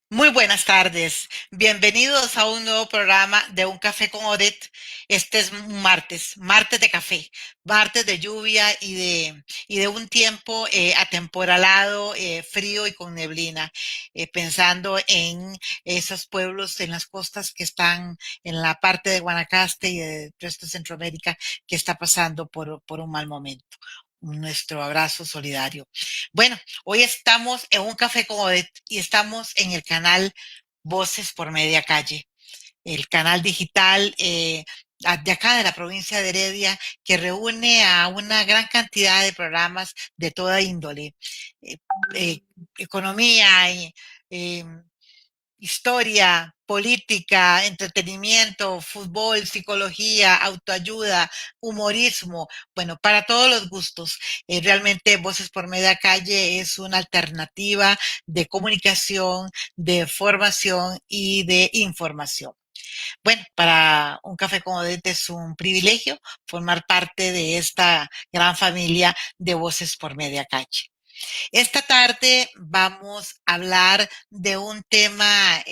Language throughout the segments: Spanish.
Muy buenas tardes. Bienvenidos a un nuevo programa de Un Café con Odette. Este es un martes de café, martes de lluvia y de un tiempo atemporalado, frío y con neblina, pensando en esos pueblos en las costas que están en la parte de Guanacaste y del resto de Centroamérica que está pasando por un mal momento. Nuestro abrazo solidario. Bueno, hoy estamos en Un Café con Odette y estamos en el canal Voces por Media Calle, el canal digital de acá de la provincia de Heredia que reúne a una gran cantidad de programas de toda índole, eh, eh, economía, eh, historia, política, entretenimiento, fútbol, psicología, autoayuda, humorismo, bueno, para todos los gustos. Realmente Voces por Media Calle es una alternativa de comunicación, de formación y de información. Bueno, para Un Café con Odette es un privilegio formar parte de esta gran familia de Voces por Media Calle. Esta tarde vamos a hablar de un tema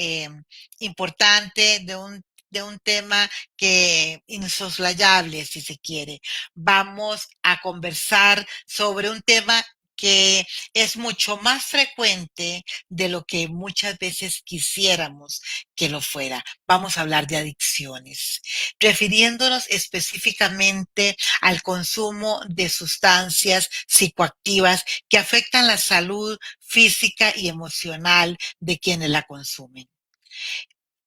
importante, de un tema que insoslayable, si se quiere. Vamos a conversar sobre un tema que es mucho más frecuente de lo que muchas veces quisiéramos que lo fuera. Vamos a hablar de adicciones, refiriéndonos específicamente al consumo de sustancias psicoactivas que afectan la salud física y emocional de quienes la consumen.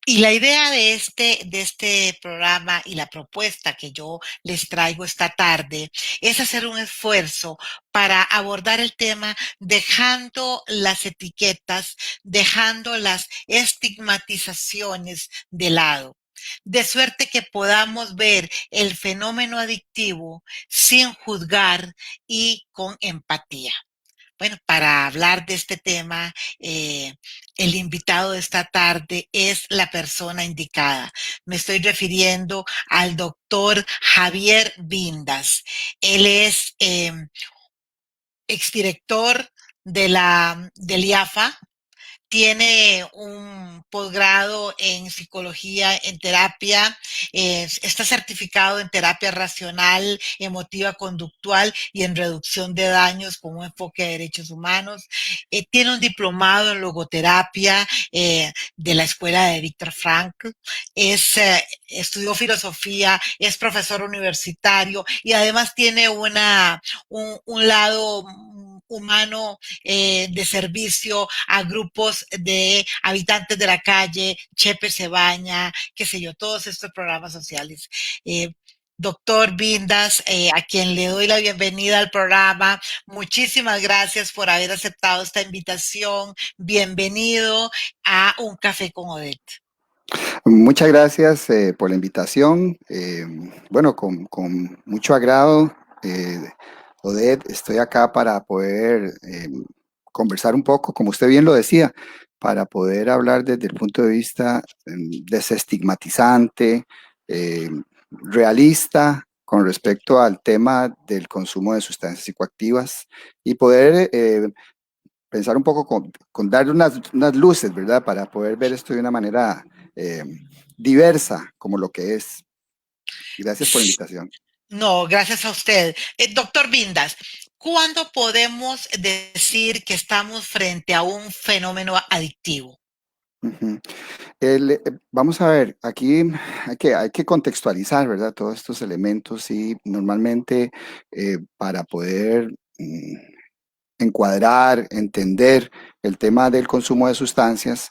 Y la idea de este programa y la propuesta que yo les traigo esta tarde es hacer un esfuerzo para abordar el tema dejando las etiquetas, dejando las estigmatizaciones de lado. De suerte que podamos ver el fenómeno adictivo sin juzgar y con empatía. Bueno, para hablar de este tema, el invitado de esta tarde es la persona indicada. Me estoy refiriendo al doctor Javier Vindas. Él es exdirector del IAFA, tiene un posgrado en psicología, en terapia, está certificado en terapia racional, emotiva, conductual y en reducción de daños con un enfoque de derechos humanos. Tiene un diplomado en logoterapia de la escuela de Viktor Frankl. Estudió filosofía, es profesor universitario y además tiene un lado humano de servicio a grupos de habitantes de la calle, Chepe se baña, qué sé yo, todos estos programas sociales. Eh, Doctor Vindas, a quien le doy la bienvenida al programa, muchísimas gracias por haber aceptado esta invitación. Bienvenido a Un Café con Odette. Muchas gracias por la invitación. Bueno, con mucho agrado, Odette, estoy acá para poder conversar un poco, como usted bien lo decía, para poder hablar desde el punto de vista desestigmatizante, eh, realista con respecto al tema del consumo de sustancias psicoactivas y poder pensar un poco con dar unas luces, ¿verdad? Para poder ver esto de una manera eh, diversa, como lo que es. Gracias por la invitación. No, gracias a usted. Doctor Vindas, ¿cuándo podemos decir que estamos frente a un fenómeno adictivo? Ujú. Vamos a ver, aquí hay que contextualizar, ¿verdad? Todos estos elementos y normalmente para poder encuadrar, entender el tema del consumo de sustancias,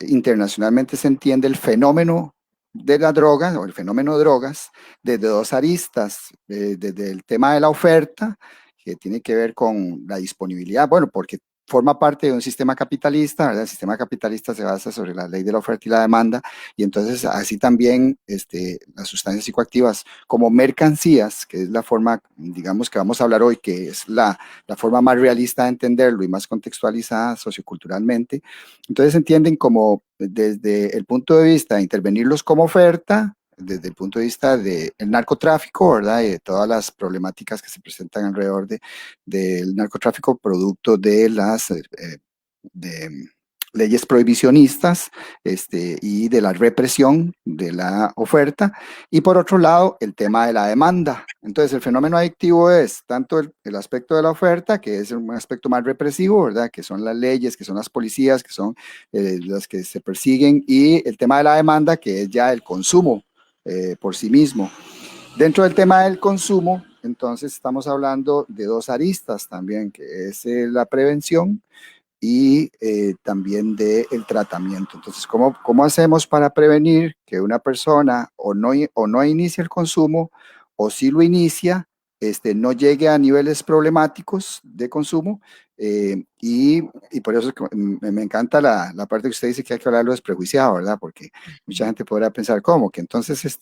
internacionalmente se entiende el fenómeno de la droga o el fenómeno drogas desde dos aristas, desde el tema de la oferta, que tiene que ver con la disponibilidad, bueno, porque forma parte de un sistema capitalista, ¿verdad? El sistema capitalista se basa sobre la ley de la oferta y la demanda, y entonces así también las sustancias psicoactivas como mercancías, que es la forma, digamos, que vamos a hablar hoy, que es la forma más realista de entenderlo y más contextualizada socioculturalmente. Entonces se entienden como desde el punto de vista de intervenirlos como oferta, desde el punto de vista del narcotráfico, ¿verdad? Y de todas las problemáticas que se presentan alrededor del narcotráfico, producto de leyes prohibicionistas y de la represión de la oferta, y por otro lado el tema de la demanda. Entonces el fenómeno adictivo es tanto el aspecto de la oferta, que es un aspecto más represivo, ¿verdad? Que son las leyes, que son las policías, que son las que se persiguen, y el tema de la demanda, que es ya el consumo por sí mismo. Dentro del tema del consumo, entonces estamos hablando de dos aristas también, que es la prevención y también del tratamiento. Entonces, ¿cómo hacemos para prevenir que una persona o no inicie el consumo, o si lo inicia, no llegue a niveles problemáticos de consumo? Y por eso es que me encanta la parte que usted dice, que hay que hablarlo desprejuiciado, ¿verdad? Porque mucha gente podrá pensar, ¿cómo? Que entonces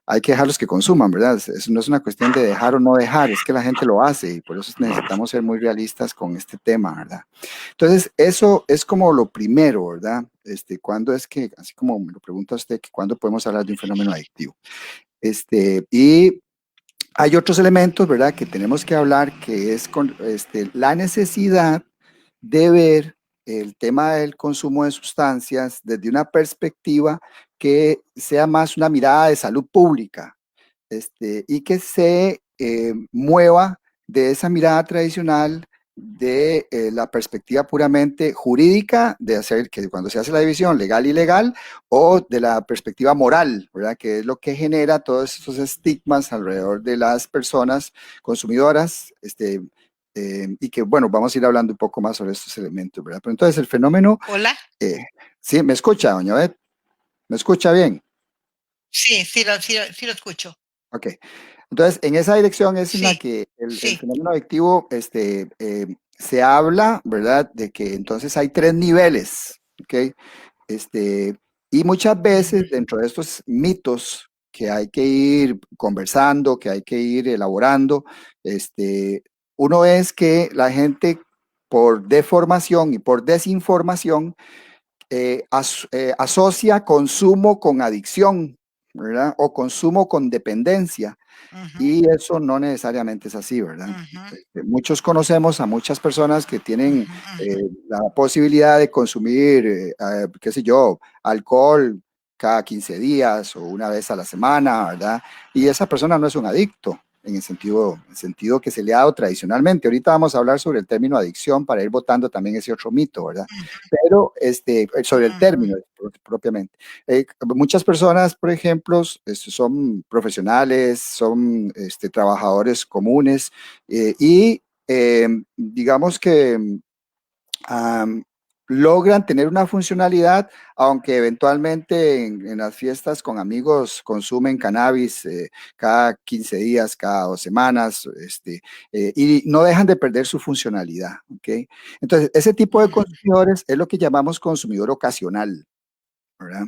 hay que dejarlos que consuman, ¿verdad? Eso no es una cuestión de dejar o no dejar, es que la gente lo hace, y por eso necesitamos ser muy realistas con este tema, ¿verdad? Entonces, eso es como lo primero, ¿verdad? ¿Cuándo es que, así como me lo pregunta usted, que cuándo podemos hablar de un fenómeno adictivo? Y hay otros elementos, ¿verdad?, que tenemos que hablar, que es con la necesidad de ver el tema del consumo de sustancias desde una perspectiva que sea más una mirada de salud pública, y que se mueva de esa mirada tradicional de la perspectiva puramente jurídica, de hacer que cuando se hace la división legal y ilegal, o de la perspectiva moral, ¿verdad? Que es lo que genera todos esos estigmas alrededor de las personas consumidoras, y que, bueno, vamos a ir hablando un poco más sobre estos elementos, ¿verdad? Pero entonces el fenómeno, Hola. eh, sí, ¿me escucha, doña Beth? ¿Me escucha bien? Sí, sí lo escucho. Ok. Entonces, en esa dirección es en la Sí, que el sí. fenómeno adictivo se habla, ¿verdad? De que entonces hay tres niveles, ¿ok? Este, y muchas Ujú, veces dentro de estos mitos que hay que ir conversando, que hay que ir elaborando, uno es que la gente, por deformación y por desinformación, asocia consumo con adicción, ¿verdad? O consumo con dependencia. ujú, Y eso no necesariamente es así, ¿verdad? ujú, Muchos conocemos a muchas personas que tienen ujú, ujú, la posibilidad de consumir, qué sé yo, alcohol cada 15 días o una vez a la semana, ¿verdad? Y esa persona no es un adicto en el sentido que se le ha dado tradicionalmente. Ahorita vamos a hablar sobre el término adicción para ir botando también ese otro mito, ¿verdad? Pero sobre el ujú, término propiamente. Muchas personas, por ejemplo, son profesionales, son trabajadores comunes, y digamos que am, logran tener una funcionalidad, aunque eventualmente en las fiestas con amigos consumen cannabis cada 15 días, cada 2 semanas, y no dejan de perder su funcionalidad, ¿ok? Entonces, ese tipo de consumidores es lo que llamamos consumidor ocasional, ¿verdad?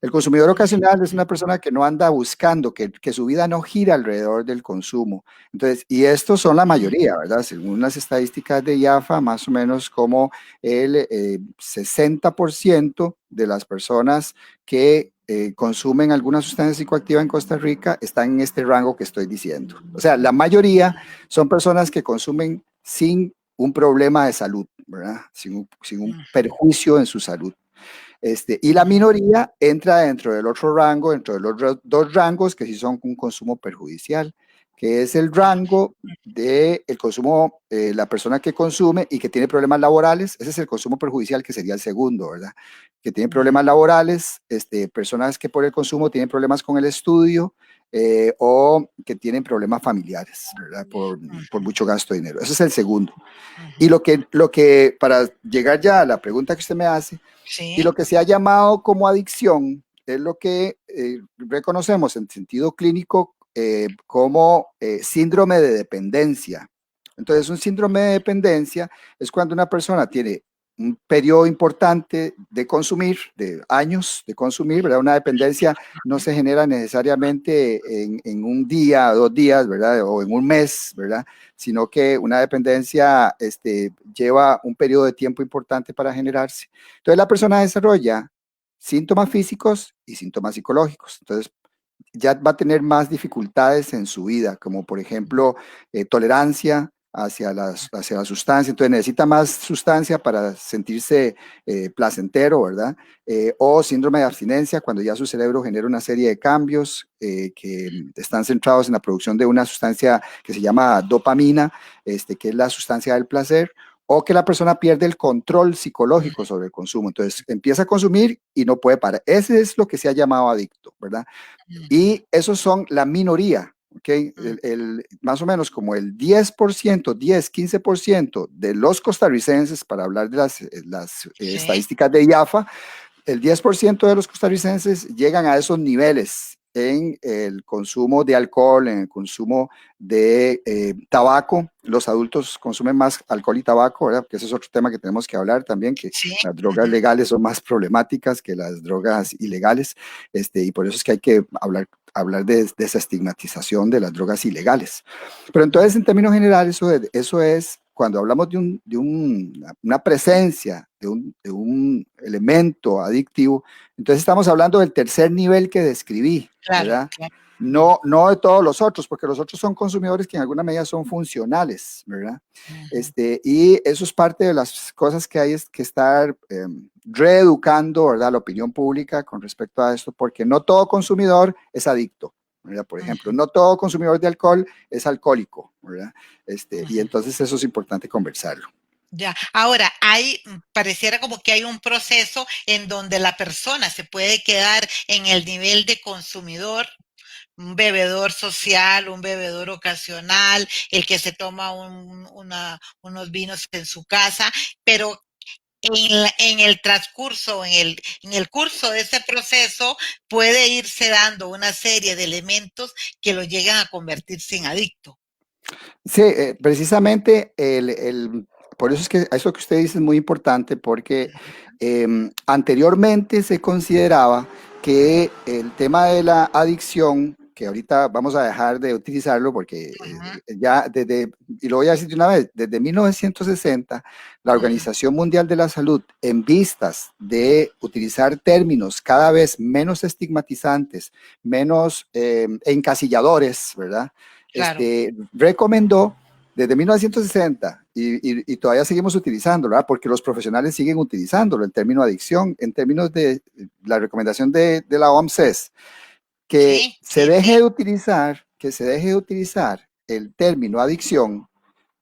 El consumidor ocasional es una persona que no anda buscando, que su vida no gira alrededor del consumo. Entonces, y estos son la ujú, mayoría, ¿verdad? Según las estadísticas de IAFA, más o menos como el 60% de las personas que consumen alguna sustancia psicoactiva en Costa Rica están en este rango que estoy diciendo. O sea, la mayoría son personas que consumen sin un problema de salud, ¿verdad? Sin un ujú, perjuicio en su salud. Y la ujú, minoría entra dentro del otro rango, dentro de los dos rangos que sí son un consumo perjudicial, que es el rango del consumo, la persona que consume y que tiene problemas laborales. Ese es el consumo perjudicial, que sería el segundo, ¿verdad? Que tiene ujú, problemas laborales, personas que por el consumo tienen problemas con el estudio, o que tienen problemas familiares, ¿verdad? Por ujú, mucho gasto de dinero. Ese es el segundo. Y ujú. lo que, para llegar ya a la pregunta que usted me hace, y lo Sí. que se ha llamado como adicción es lo que reconocemos en sentido clínico como síndrome de dependencia. Entonces, un síndrome de dependencia es cuando una persona tiene un periodo importante de consumir, de años de consumir, ¿verdad? Una dependencia no se genera necesariamente en un día, 2 días, ¿verdad? O en un mes, ¿verdad? Sino que una dependencia lleva un periodo de tiempo importante para generarse. Entonces la persona desarrolla síntomas físicos y síntomas psicológicos. Entonces ya va a tener más dificultades en su vida, como por ejemplo tolerancia hacia la sustancia, entonces necesita más sustancia para sentirse placentero, ¿verdad? O síndrome de abstinencia, cuando ya su cerebro genera una serie de cambios que están centrados en la producción de una sustancia que se llama dopamina, que es la sustancia del placer, o que la persona pierde el control psicológico sobre el consumo. Entonces empieza a consumir y no puede parar. Ese es lo que se ha llamado adicto, ¿verdad? Ujú, Y esos son la minoría, ¿ok? ujú. Más o menos como el 10%, 10, 15% de los costarricenses, para hablar de las Sí, estadísticas de IAFA, el 10% de los costarricenses llegan a esos niveles en el consumo de alcohol, en el consumo de tabaco. Los adultos consumen más alcohol y tabaco, ¿verdad? Que ese es otro tema que tenemos que hablar también, que sí. las drogas Ujú, legales son más problemáticas que las drogas ilegales, y por eso es que hay que hablar de esa estigmatización de las drogas ilegales. Pero entonces, en términos generales, eso es cuando hablamos una presencia de un elemento adictivo, entonces estamos hablando del tercer nivel que describí, claro, ¿verdad? claro. No, no de todos los otros, porque los otros son consumidores que en alguna medida son funcionales, ¿verdad? Ujú, Y eso es parte de las cosas que hay que estar reeducando, ¿verdad? La opinión pública con respecto a esto, porque no todo consumidor es adicto, ¿verdad? Por ejemplo, ujú, no todo consumidor de alcohol es alcohólico, ¿verdad? Y ujú. entonces eso es importante conversarlo. Ya, ahora pareciera como que hay un proceso en donde la persona se puede quedar en el nivel de consumidor, un bebedor social, un bebedor ocasional, el que se toma unos vinos en su casa, pero en el transcurso, en el curso de ese proceso, puede irse dando una serie de elementos que lo llegan a convertirse en adicto. Sí, precisamente por eso es que eso que usted dice es muy importante porque anteriormente se consideraba que el tema de la adicción, que ahorita vamos a dejar de utilizarlo porque Ujú, ya y lo voy a decir de una vez, desde 1960, la ujú, Organización Mundial de la Salud, en vistas de utilizar términos cada vez menos estigmatizantes, menos encasilladores, ¿verdad? claro. Recomendó desde 1960 y todavía seguimos utilizándolo, ¿verdad? Porque los profesionales siguen utilizándolo, el término adicción, en términos de la recomendación de la OMS es que Sí, sí, sí. se deje de utilizar el término adicción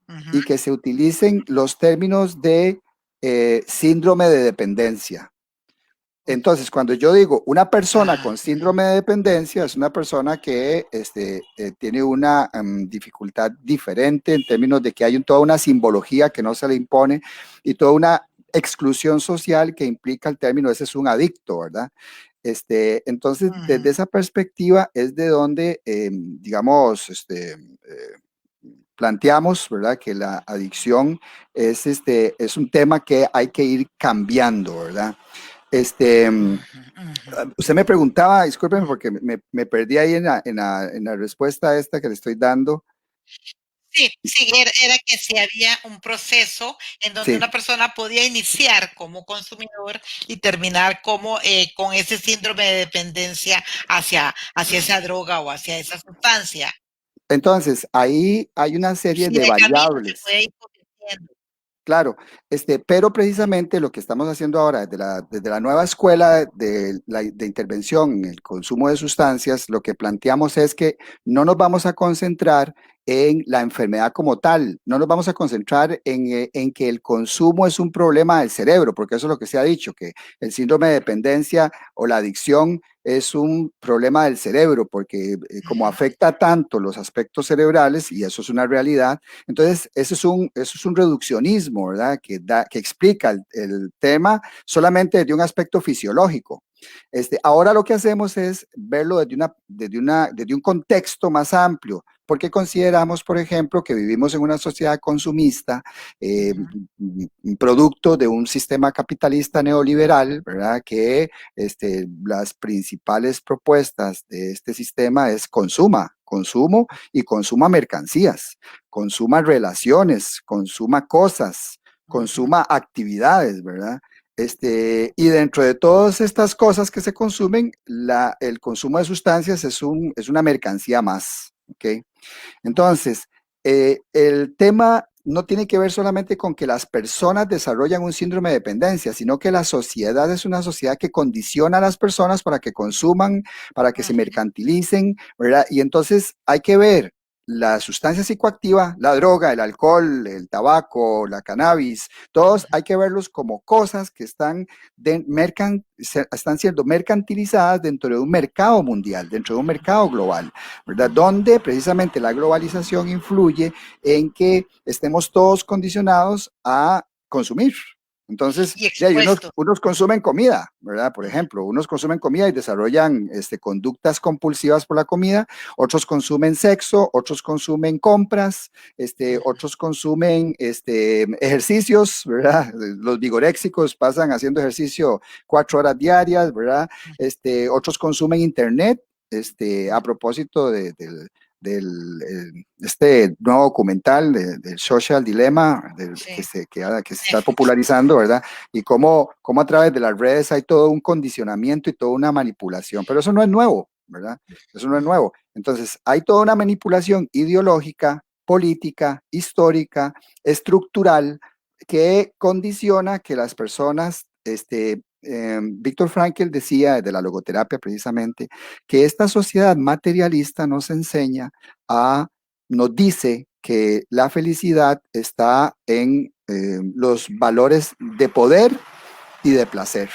Ujú, y que se utilicen los términos de síndrome de dependencia. Entonces, cuando yo digo una persona ah, con ujú, síndrome de dependencia, es una persona que tiene una dificultad diferente en términos de que hay toda una simbología que no se le impone y toda una exclusión social que implica el término, ese es un adicto, ¿verdad? Entonces, ujú. desde esa perspectiva es de donde, digamos, planteamos, ¿verdad? Que la adicción es un tema que hay que ir cambiando, ¿verdad? Este, mm, Ujú, ujú. Usted me preguntaba, discúlpeme porque me perdí ahí en la respuesta esta que le estoy dando. Sí, sí, era que si había un proceso en donde Sí, una persona podía iniciar como consumidor y terminar como con ese síndrome de dependencia hacia esa droga o hacia esa sustancia. entonces ahí hay una serie Si de de camino se variables. puede ir convirtiendo. Claro, pero precisamente lo que estamos haciendo ahora desde la nueva escuela de intervención en el consumo de sustancias, lo que planteamos es que no nos vamos a concentrar en la enfermedad como tal, no nos vamos a concentrar en que el consumo es un problema del cerebro, porque eso es lo que se ha dicho, que el síndrome de dependencia o la adicción es un problema del cerebro, porque como Ujú, afecta tanto los aspectos cerebrales, y eso es una realidad, entonces, eso es un reduccionismo, ¿verdad? Que explica el tema solamente desde un aspecto fisiológico. Ahora lo que hacemos es verlo desde un contexto más amplio, porque consideramos, por ejemplo, que vivimos en una sociedad consumista, eh, ujú, producto de un sistema capitalista neoliberal, ¿verdad? Que las principales propuestas de este sistema es consumo y consuma mercancías, consuma relaciones, consuma cosas, ujú, consuma actividades, ¿verdad? Y dentro de todas estas cosas que se consumen, el consumo de sustancias es una mercancía más, ¿ok? Entonces, el tema no tiene que ver solamente con que las personas desarrollan un síndrome de dependencia, sino que la sociedad es una sociedad que condiciona a las personas para que consuman, para que se Ujú, mercantilicen, ¿verdad? Y entonces hay que ver la sustancia psicoactiva, la droga, el alcohol, el tabaco, la cannabis, todos ujú, hay que verlos como cosas que están siendo mercantilizadas dentro de un mercado mundial, dentro de un mercado global. ¿Verdad? Donde precisamente la globalización influye en que estemos todos condicionados a consumir. Entonces, y de ahí expuesto. unos consumen comida, ¿verdad? Por Ujú, ejemplo, unos consumen comida y desarrollan conductas compulsivas por la comida, otros consumen sexo, otros consumen compras, ujú, otros consumen ejercicios, ¿verdad? Los vigoréxicos pasan haciendo ejercicio 4 horas diarias, ¿verdad? Otros consumen internet, a ujú. propósito este nuevo documental del Social Dilemma Sí, que se está Netflix. popularizando, ¿verdad? Y cómo a través de las redes hay todo un condicionamiento y toda una manipulación, pero eso no es nuevo, ¿verdad? Eso no es Ujú, nuevo. Entonces, hay toda una manipulación ideológica, política, histórica, estructural, que condiciona que las personas, Víctor Frankl decía de la logoterapia precisamente, que esta sociedad materialista nos dice que la felicidad está en los valores de poder y de placer.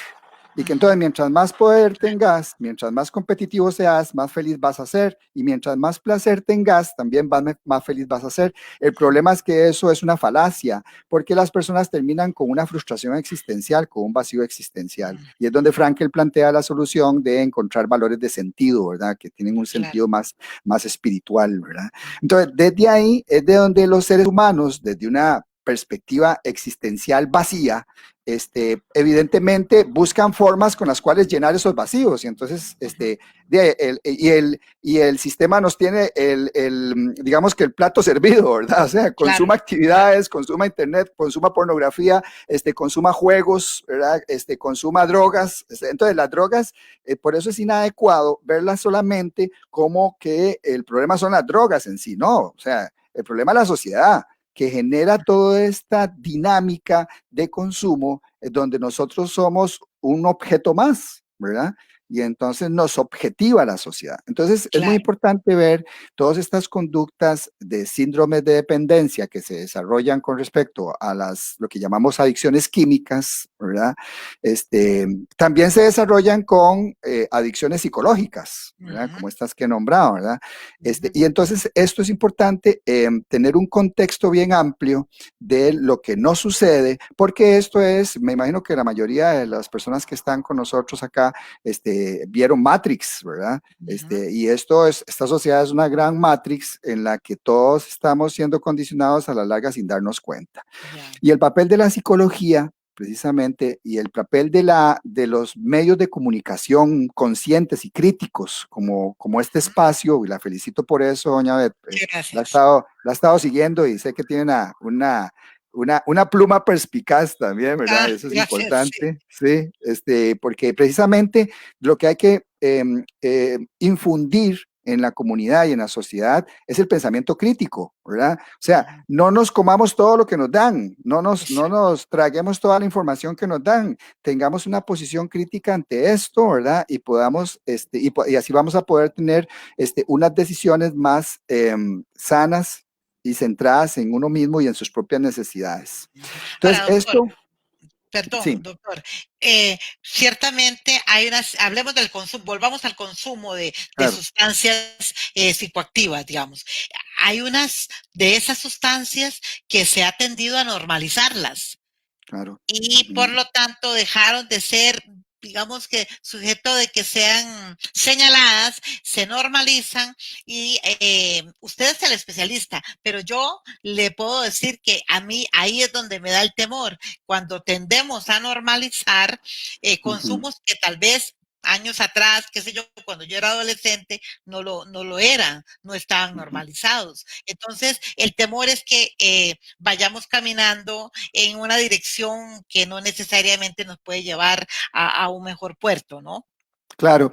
Y que ujú. entonces mientras más poder tengas, mientras más competitivo seas, más feliz vas a ser. Y mientras más placer tengas, también más feliz vas a ser. El problema es que eso es una falacia, porque las personas terminan con una frustración existencial, con un vacío existencial. Mm, Y es donde Frankel plantea la solución de encontrar valores de sentido, ¿verdad? Que tienen un claro. sentido más espiritual, ¿verdad? Entonces, desde ahí es de donde los seres humanos, desde una perspectiva existencial vacía, evidentemente buscan formas con las cuales llenar esos vacíos. Y entonces, Ujú, y el sistema nos tiene digamos que el plato servido, ¿verdad? O sea, claro, consuma claro. actividades, consuma internet, consuma pornografía, consuma juegos, ¿verdad? Consuma drogas. Entonces, las drogas, por eso es inadecuado verlas solamente como que el problema son las drogas en sí, no. O sea, el problema es la sociedad que genera toda esta dinámica de consumo donde nosotros somos un objeto más, ¿verdad? Y entonces nos objetiva la sociedad. Entonces es muy Claro. importante ver todas estas conductas de síndromes de dependencia que se desarrollan con respecto a lo que llamamos adicciones químicas, ¿verdad? También se desarrollan con adicciones psicológicas, ¿verdad? Ujú, Como estas que he nombrado, ¿verdad? ujú, Y entonces esto es importante, tener un contexto bien amplio de lo que no sucede, porque esto es, me imagino que la mayoría de las personas que están con nosotros acá, vieron Matrix, ¿verdad? ujú. Y esta sociedad es una gran Matrix en la que todos estamos siendo condicionados a la larga sin darnos cuenta. Ya. Y el papel de la psicología, precisamente, y el papel de los medios de comunicación conscientes y críticos, como este Ujú. espacio, y la felicito por eso, doña Beth, Gracias. la ha estado siguiendo y sé que tiene una pluma perspicaz también, ¿verdad? Ah, Eso es gracias, sí. importante, sí, porque precisamente lo que hay que infundir en la comunidad y en la sociedad es el pensamiento crítico, ¿verdad? O sea, Ujú. no nos comamos todo lo que nos dan, no Exacto. nos traguemos toda la información que nos dan, tengamos una posición crítica ante esto, ¿verdad? Y podamos, y así vamos a poder tener unas decisiones más sanas y centradas en uno mismo y en sus propias necesidades. Ujú. Entonces, Ahora, doctor, esto, perdón, sí, doctor, ciertamente hay unas, hablemos del consumo, volvamos al consumo de claro, sustancias psicoactivas, digamos. Hay unas de esas sustancias que se ha tendido a normalizarlas. claro. Y por Ujú, lo tanto dejaron de ser, digamos que sujeto de que sean señaladas, se normalizan y usted es el especialista, pero yo le puedo decir que a mí ahí es donde me da el temor, cuando tendemos a normalizar ujú, consumos que tal vez años atrás, qué sé yo, cuando yo era adolescente, no lo eran, no estaban ujú. normalizados. Entonces, el temor es que vayamos caminando en una dirección que no necesariamente nos puede llevar a un mejor puerto, ¿no? Claro,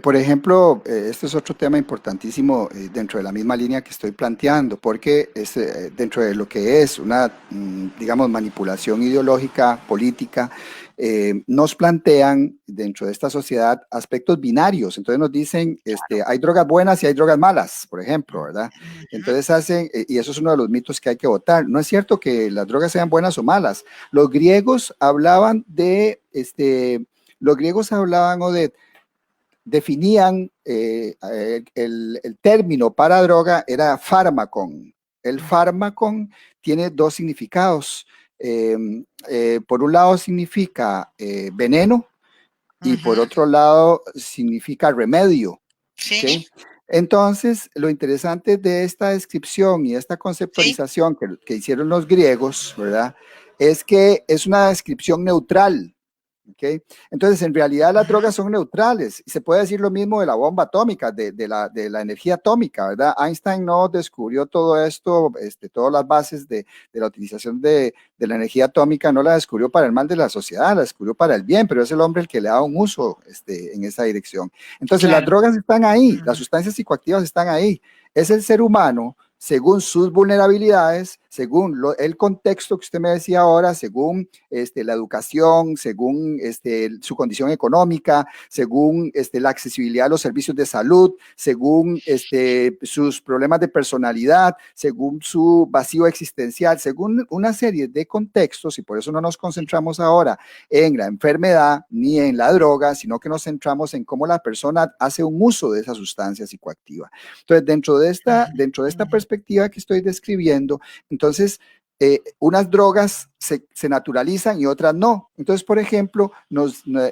por ejemplo, este es otro tema importantísimo dentro de la misma línea que estoy planteando, porque es, dentro de lo que es una, digamos, manipulación ideológica, política, nos plantean dentro de esta sociedad aspectos binarios. Entonces nos dicen, hay drogas buenas y hay drogas malas, por ejemplo, ¿verdad? Ujú, Entonces hacen, y eso es uno de los mitos que hay que votar. No es cierto que las drogas sean buenas o malas. Los griegos hablaban de, los griegos hablaban o de definían el término para droga era fármacon. El fármacon tiene dos significados. Eh, por un lado significa veneno y ujú. por otro lado significa remedio. Sí, ¿Okay? Entonces, lo interesante de esta descripción y esta sí. conceptualización que hicieron los griegos, ¿verdad? Es que es una descripción neutral. ¿Okay? Entonces, en realidad las Ujú, drogas son neutrales y se puede decir lo mismo de la bomba atómica, de la energía atómica, ¿verdad? Einstein no descubrió todo esto, todas las bases de la utilización de la energía atómica, no la descubrió para el mal de la sociedad, la descubrió para el bien, pero es el hombre el que le da un uso en esa dirección. Entonces, las claro. drogas están ahí, las Ujú, sustancias psicoactivas están ahí. Es el ser humano según sus vulnerabilidades, según el contexto que usted me decía ahora, según la educación, según su condición económica, según la accesibilidad a los servicios de salud, según sus problemas de personalidad, según su vacío existencial, según una serie de contextos, y por eso no nos concentramos ahora en la enfermedad ni en la droga, sino que nos centramos en cómo la persona hace un uso de esa sustancia psicoactiva. Entonces, dentro de esta ujú, perspectiva que estoy describiendo, entonces, unas drogas se naturalizan y otras no. Entonces, por ejemplo,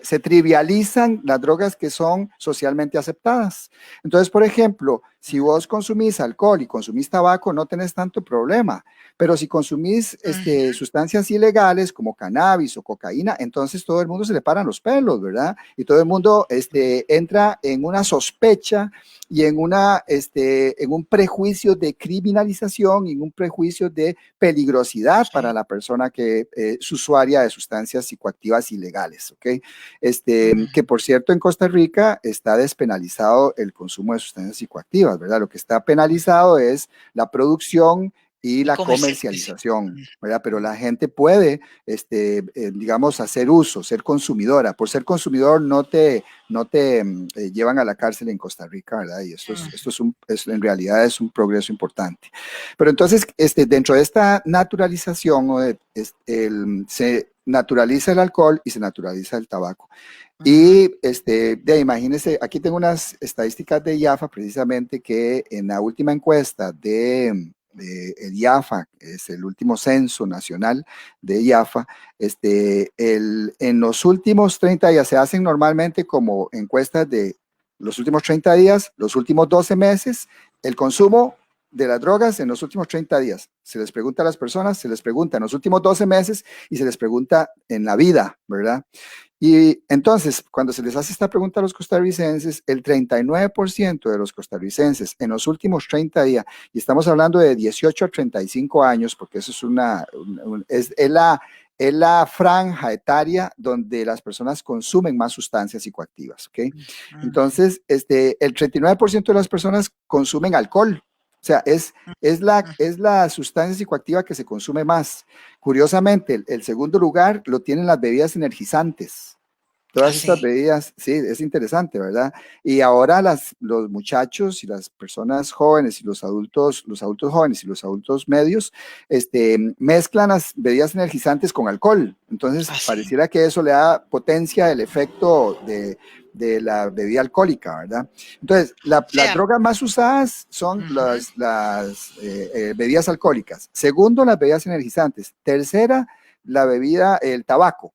se trivializan las drogas que son socialmente aceptadas. Entonces, por ejemplo, si vos consumís alcohol y consumís tabaco, no tenés tanto problema. Pero si consumís ujú, sustancias ilegales como cannabis o cocaína, entonces todo el mundo se le paran los pelos, ¿verdad? Y todo el mundo entra en una sospecha y en un prejuicio de criminalización y en un prejuicio de peligrosidad para sí, la persona que es usuaria de sustancias psicoactivas ilegales, ¿ok? Que ujú. por cierto en Costa Rica está despenalizado el consumo de sustancias psicoactivas, ¿verdad? Lo que está penalizado es la producción y Y la comercialización. comercialización, ¿verdad? Pero la gente puede, digamos, hacer uso, ser consumidora. Por ser consumidor no te llevan a la cárcel en Costa Rica, ¿verdad? Y esto en realidad es un progreso importante. Pero entonces, dentro de esta naturalización, se naturaliza el alcohol y se naturaliza el tabaco. Ujú, Y imagínense, aquí tengo unas estadísticas de IAFA precisamente que en la última encuesta de el IAFA, que es el último censo nacional de IAFA, en los últimos 30 días se hacen normalmente como encuestas de los últimos 30 días, los últimos 12 meses, el consumo de las drogas en los últimos 30 días. Se les pregunta a las personas, se les pregunta en los últimos 12 meses y se les pregunta en la vida, ¿verdad? Y entonces, cuando se les hace esta pregunta a los costarricenses, el 39% de los costarricenses en los últimos 30 días, y estamos hablando de 18 a 35 años, porque eso es la franja etaria donde las personas consumen más sustancias psicoactivas, ¿ok? ujú. Entonces, el 39% de las personas consumen alcohol. O sea, es la sustancia psicoactiva que se consume más. Curiosamente, el segundo lugar lo tienen las bebidas energizantes. Todas estas Así. bebidas, sí, es interesante, ¿verdad? Y ahora los muchachos y las personas jóvenes y los adultos jóvenes y los adultos medios, mezclan las bebidas energizantes con alcohol. Entonces, Así. pareciera que eso le da potencia el efecto de la bebida alcohólica, ¿verdad? Entonces, O las sea, drogas más usadas son ujú, las bebidas alcohólicas. Segundo, las bebidas energizantes. Tercera, el tabaco.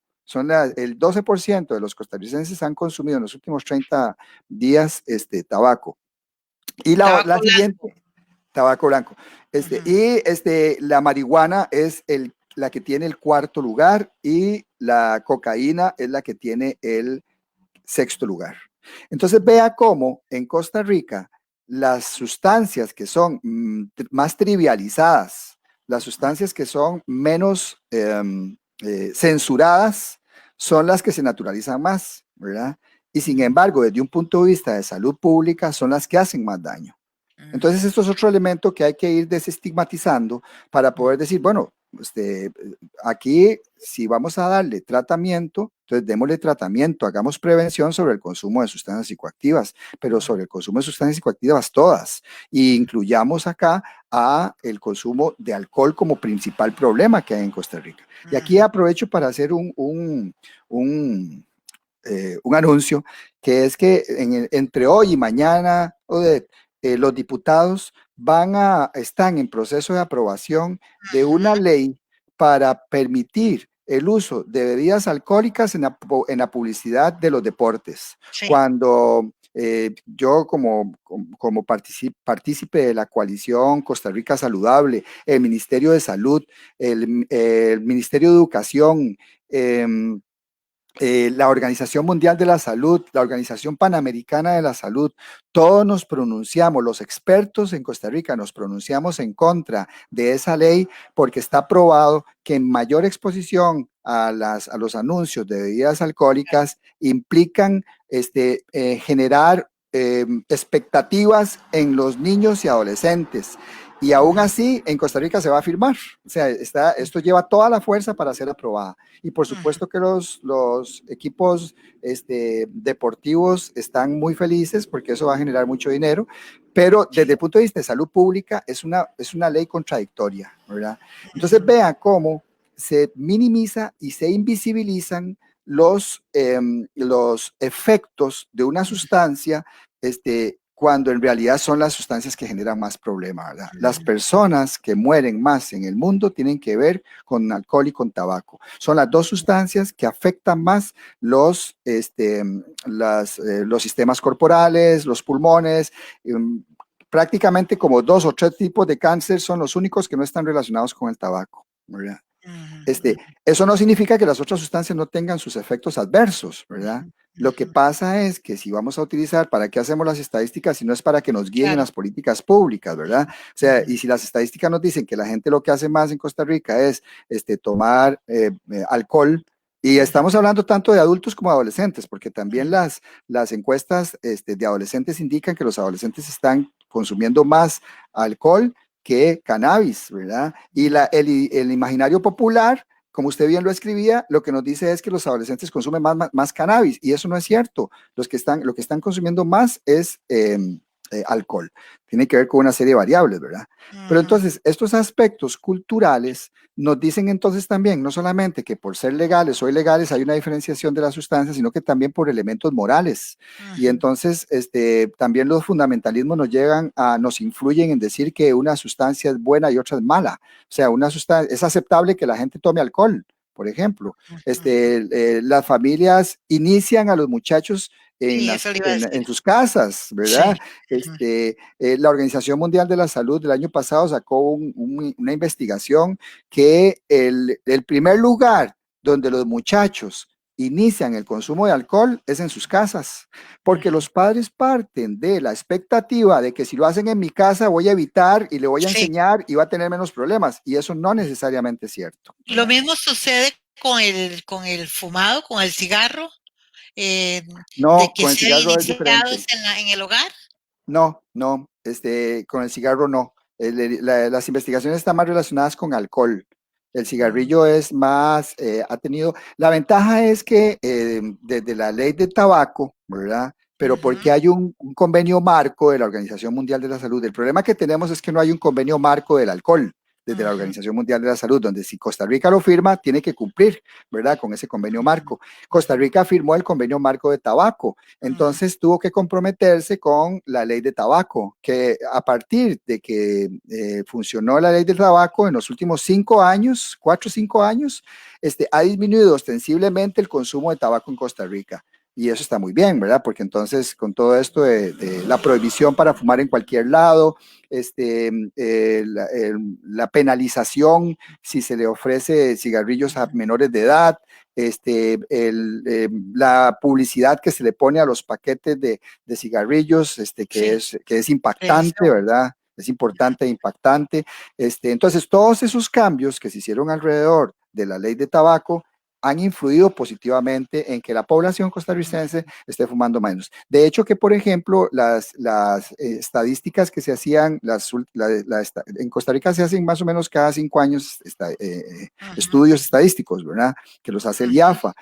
El 12% de los costarricenses han consumido en los últimos 30 días tabaco. Y tabaco la blanco. siguiente, tabaco blanco. Ujú, La marihuana es la que tiene el cuarto lugar y la cocaína es la que tiene el sexto lugar. Entonces vea cómo en Costa Rica las sustancias que son más trivializadas, las sustancias que son menos censuradas, son las que se naturalizan más, ¿verdad? y sin embargo, desde un punto de vista de salud pública, son las que hacen más daño. Entonces, esto es otro elemento que hay que ir desestigmatizando para poder decir, bueno, aquí si vamos a darle tratamiento, entonces démosle tratamiento, hagamos prevención sobre el consumo de sustancias psicoactivas, pero sobre el consumo de sustancias psicoactivas todas, y incluyamos acá a el consumo de alcohol como principal problema que hay en Costa Rica. Y aquí aprovecho para hacer un anuncio, que es que entre hoy y mañana, Odette, los diputados están en proceso de aprobación de una ley para permitir el uso de bebidas alcohólicas en la publicidad de los deportes. Sí. Cuando yo como partícipe de la coalición Costa Rica Saludable, el Ministerio de Salud, el Ministerio de Educación, la Organización Mundial de la Salud, la Organización Panamericana de la Salud, todos nos pronunciamos, los expertos en Costa Rica nos pronunciamos en contra de esa ley porque está probado que en mayor exposición a los anuncios de bebidas alcohólicas implican generar expectativas en los niños y adolescentes. Y aún así, en Costa Rica se va a firmar. O sea, esto lleva toda la fuerza para ser aprobada. Y por supuesto que los equipos deportivos están muy felices porque eso va a generar mucho dinero, pero desde el punto de vista de salud pública es una ley contradictoria, ¿verdad? Entonces vean cómo se minimiza y se invisibilizan los efectos de una sustancia cuando en realidad son las sustancias que generan más problemas, ¿verdad? Las personas que mueren más en el mundo tienen que ver con alcohol y con tabaco. Son las dos sustancias que afectan más los sistemas corporales, los pulmones. Prácticamente como 2 o 3 tipos de cáncer son los únicos que no están relacionados con el tabaco, ¿verdad? Eso no significa que las otras sustancias no tengan sus efectos adversos, ¿verdad? Lo que pasa es que si vamos a utilizar, ¿para qué hacemos las estadísticas si no es para que nos guíen en Claro. las políticas públicas, ¿verdad? O sea, y si las estadísticas nos dicen que la gente lo que hace más en Costa Rica es tomar alcohol, y estamos hablando tanto de adultos como de adolescentes, porque también las encuestas de adolescentes indican que los adolescentes están consumiendo más alcohol que cannabis, ¿verdad? Y el imaginario popular, como usted bien lo escribía, lo que nos dice es que los adolescentes consumen más cannabis, y eso no es cierto. Lo que están consumiendo más es alcohol. Tiene que ver con una serie de variables, ¿verdad? Pero entonces, estos aspectos culturales nos dicen entonces también, no solamente que por ser legales o ilegales hay una diferenciación de las sustancias, sino que también por elementos morales. Y entonces, también los fundamentalismos nos influyen en decir que una sustancia es buena y otra es mala. O sea, es aceptable que la gente tome alcohol, por ejemplo. Las familias inician a los muchachos Sí, eso le iba a decir. en sus casas, ¿verdad? Sí. La Organización Mundial de la Salud del año pasado sacó una investigación que el primer lugar donde los muchachos inician el consumo de alcohol es en sus casas, porque los padres parten de la expectativa de que si lo hacen en mi casa voy a evitar y le voy a Sí. enseñar y va a tener menos problemas, y eso no necesariamente es cierto, Lo ¿verdad? mismo sucede con el fumado, con el cigarro, de No, que con el sean cigarro es iniciados diferente. en el hogar. No, no, con el cigarro no. Las investigaciones están más relacionadas con alcohol. El cigarrillo es más, la ventaja es que desde la ley de tabaco, ¿verdad? Pero porque hay un convenio marco de la Organización Mundial de la Salud. El problema que tenemos es que no hay un convenio marco del alcohol desde la Organización Mundial de la Salud, donde si Costa Rica lo firma, tiene que cumplir, ¿verdad? Con ese convenio marco. Costa Rica firmó el convenio marco de tabaco, entonces tuvo que comprometerse con la ley de tabaco, que a partir de que funcionó la ley del tabaco en los últimos 5 años, 4 o 5 años, ha disminuido ostensiblemente el consumo de tabaco en Costa Rica. Y eso está muy bien, ¿verdad? Porque entonces con todo esto de la prohibición para fumar en cualquier lado, la penalización si se le ofrece cigarrillos a menores de edad, la publicidad que se le pone a los paquetes de cigarrillos, Sí, que es impactante, televisión. ¿verdad? Es importante e impactante. Entonces, todos esos cambios que se hicieron alrededor de la ley de tabaco han influido positivamente en que la población costarricense esté fumando menos. De hecho, que por ejemplo, las estadísticas que se hacían, en Costa Rica se hacen más o menos cada 5 años Ujú, estudios estadísticos, ¿verdad? Que los hace el ujú, IAFA.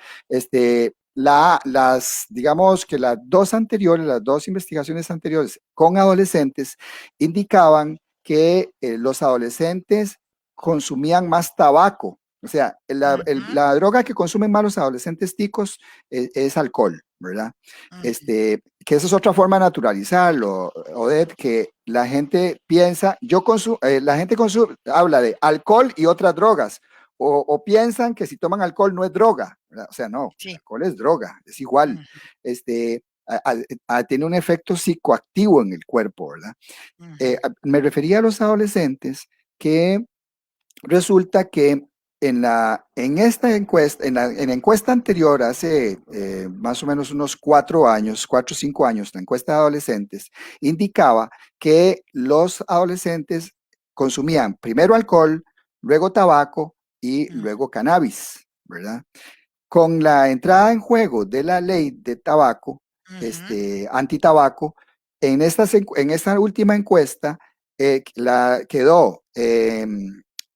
Digamos que las dos investigaciones anteriores con adolescentes indicaban que los adolescentes consumían más tabaco. O sea, ujú, la droga que consumen más los adolescentes ticos es alcohol, ¿verdad? ujú, Que esa es otra forma de naturalizarlo, Odette, que la gente piensa, la gente habla de alcohol y otras drogas, o piensan que si toman alcohol no es droga, ¿verdad? O sea, no, el sí, alcohol es droga, es igual. ujú, Este, Tiene un efecto psicoactivo en el cuerpo, ¿verdad? ujú, Me refería a los adolescentes que resulta que en esta encuesta, en la encuesta anterior, hace más o menos unos 4 años, 4 o 5 años, la encuesta de adolescentes, indicaba que los adolescentes consumían primero alcohol, luego tabaco y ujú, luego cannabis, ¿verdad? Con la entrada en juego de la ley de tabaco, ujú, antitabaco, en esta última encuesta quedó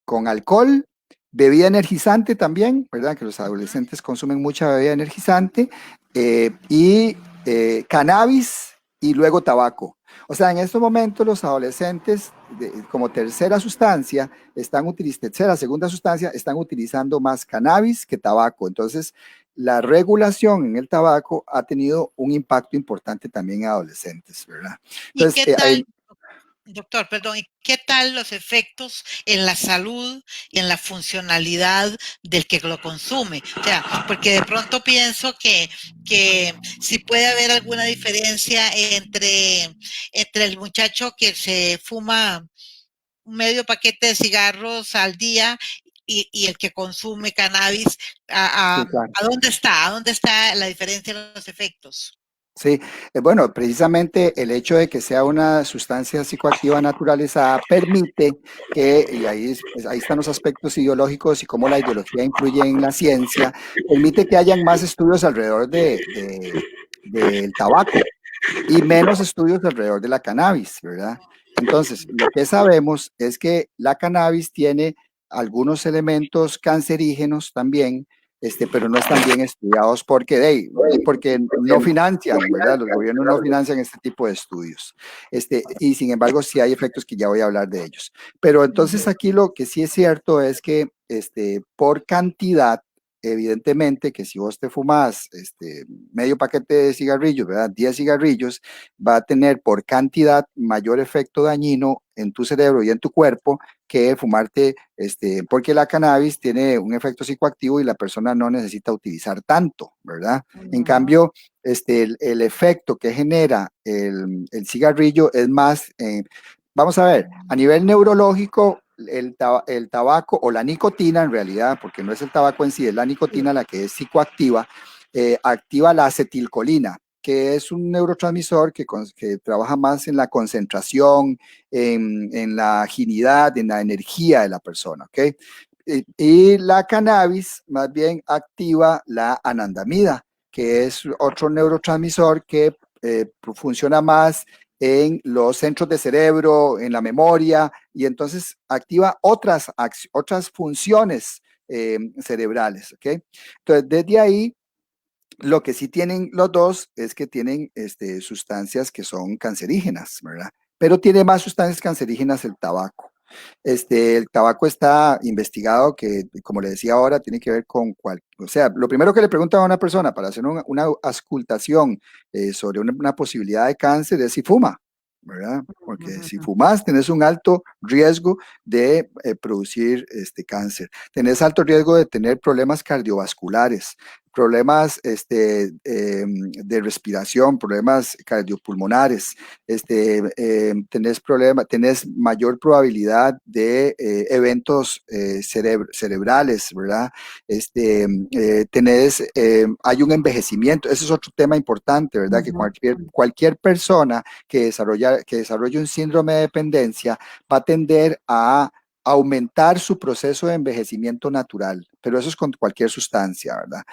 con alcohol, bebida energizante también, ¿verdad? Que los ujú. adolescentes consumen mucha bebida energizante, y cannabis y luego tabaco. O sea, en estos momentos los adolescentes, como tercera sustancia, tercera, segunda sustancia, están utilizando más cannabis que tabaco. Entonces, la regulación en el tabaco ha tenido un impacto importante también en adolescentes, ¿verdad? ¿Y Entonces, qué tal, doctor, perdón, y qué tal los efectos en la salud y en la funcionalidad del que lo consume? O sea, porque de pronto pienso que si puede haber alguna diferencia entre el muchacho que se fuma medio paquete de cigarros al día y el que consume cannabis, sí, claro. ¿a dónde está? ¿A dónde está la diferencia en los efectos? Sí, bueno, precisamente el hecho de que sea una sustancia psicoactiva naturalizada permite que, y ahí están los aspectos ideológicos y cómo la ideología influye en la ciencia, permite que hayan más estudios alrededor del tabaco y menos estudios alrededor de la cannabis, ¿verdad? Entonces, lo que sabemos es que la cannabis tiene algunos elementos cancerígenos también, pero no están bien estudiados porque no financian, ¿verdad? Los gobiernos no financian este tipo de estudios. Y sin embargo, sí hay efectos que ya voy a hablar de ellos. Pero entonces aquí lo que sí es cierto es que por cantidad, evidentemente que si vos te fumas medio paquete de cigarrillos, ¿verdad? 10 cigarrillos, va a tener por cantidad mayor efecto dañino en tu cerebro y en tu cuerpo que fumarte, porque la cannabis tiene un efecto psicoactivo y la persona no necesita utilizar tanto, ¿verdad? En Ujú, cambio, el efecto que genera el cigarrillo es más, vamos a ver, a nivel neurológico, el tabaco o la nicotina en realidad, porque no es el tabaco en sí, es la nicotina la que es psicoactiva, activa la acetilcolina, que es un neurotransmisor que trabaja más en la concentración, en la agilidad, en la energía de la persona, ¿ok? Y la cannabis más bien activa la anandamida, que es otro neurotransmisor que funciona más en los centros de cerebro, en la memoria, y entonces activa otras funciones cerebrales, ¿ok? Entonces, desde ahí, lo que sí tienen los dos es que tienen sustancias que son cancerígenas, ¿verdad? Pero tiene más sustancias cancerígenas el tabaco. El tabaco está investigado que, como le decía ahora, tiene que ver con o sea, lo primero que le preguntan a una persona para hacer una auscultación sobre una posibilidad de cáncer es si fuma, ¿verdad? Porque si ujú, fumas, tenés un alto riesgo de producir cáncer. Tenés alto riesgo de tener problemas cardiovasculares, problemas de respiración, problemas cardiopulmonares, tenés mayor probabilidad de eventos cerebrales, ¿verdad? Hay un envejecimiento, ese es otro tema importante, ¿verdad? Que ujú. cualquier persona que desarrolle un síndrome de dependencia va a tender a aumentar su proceso de envejecimiento natural, pero eso es con cualquier sustancia, ¿verdad?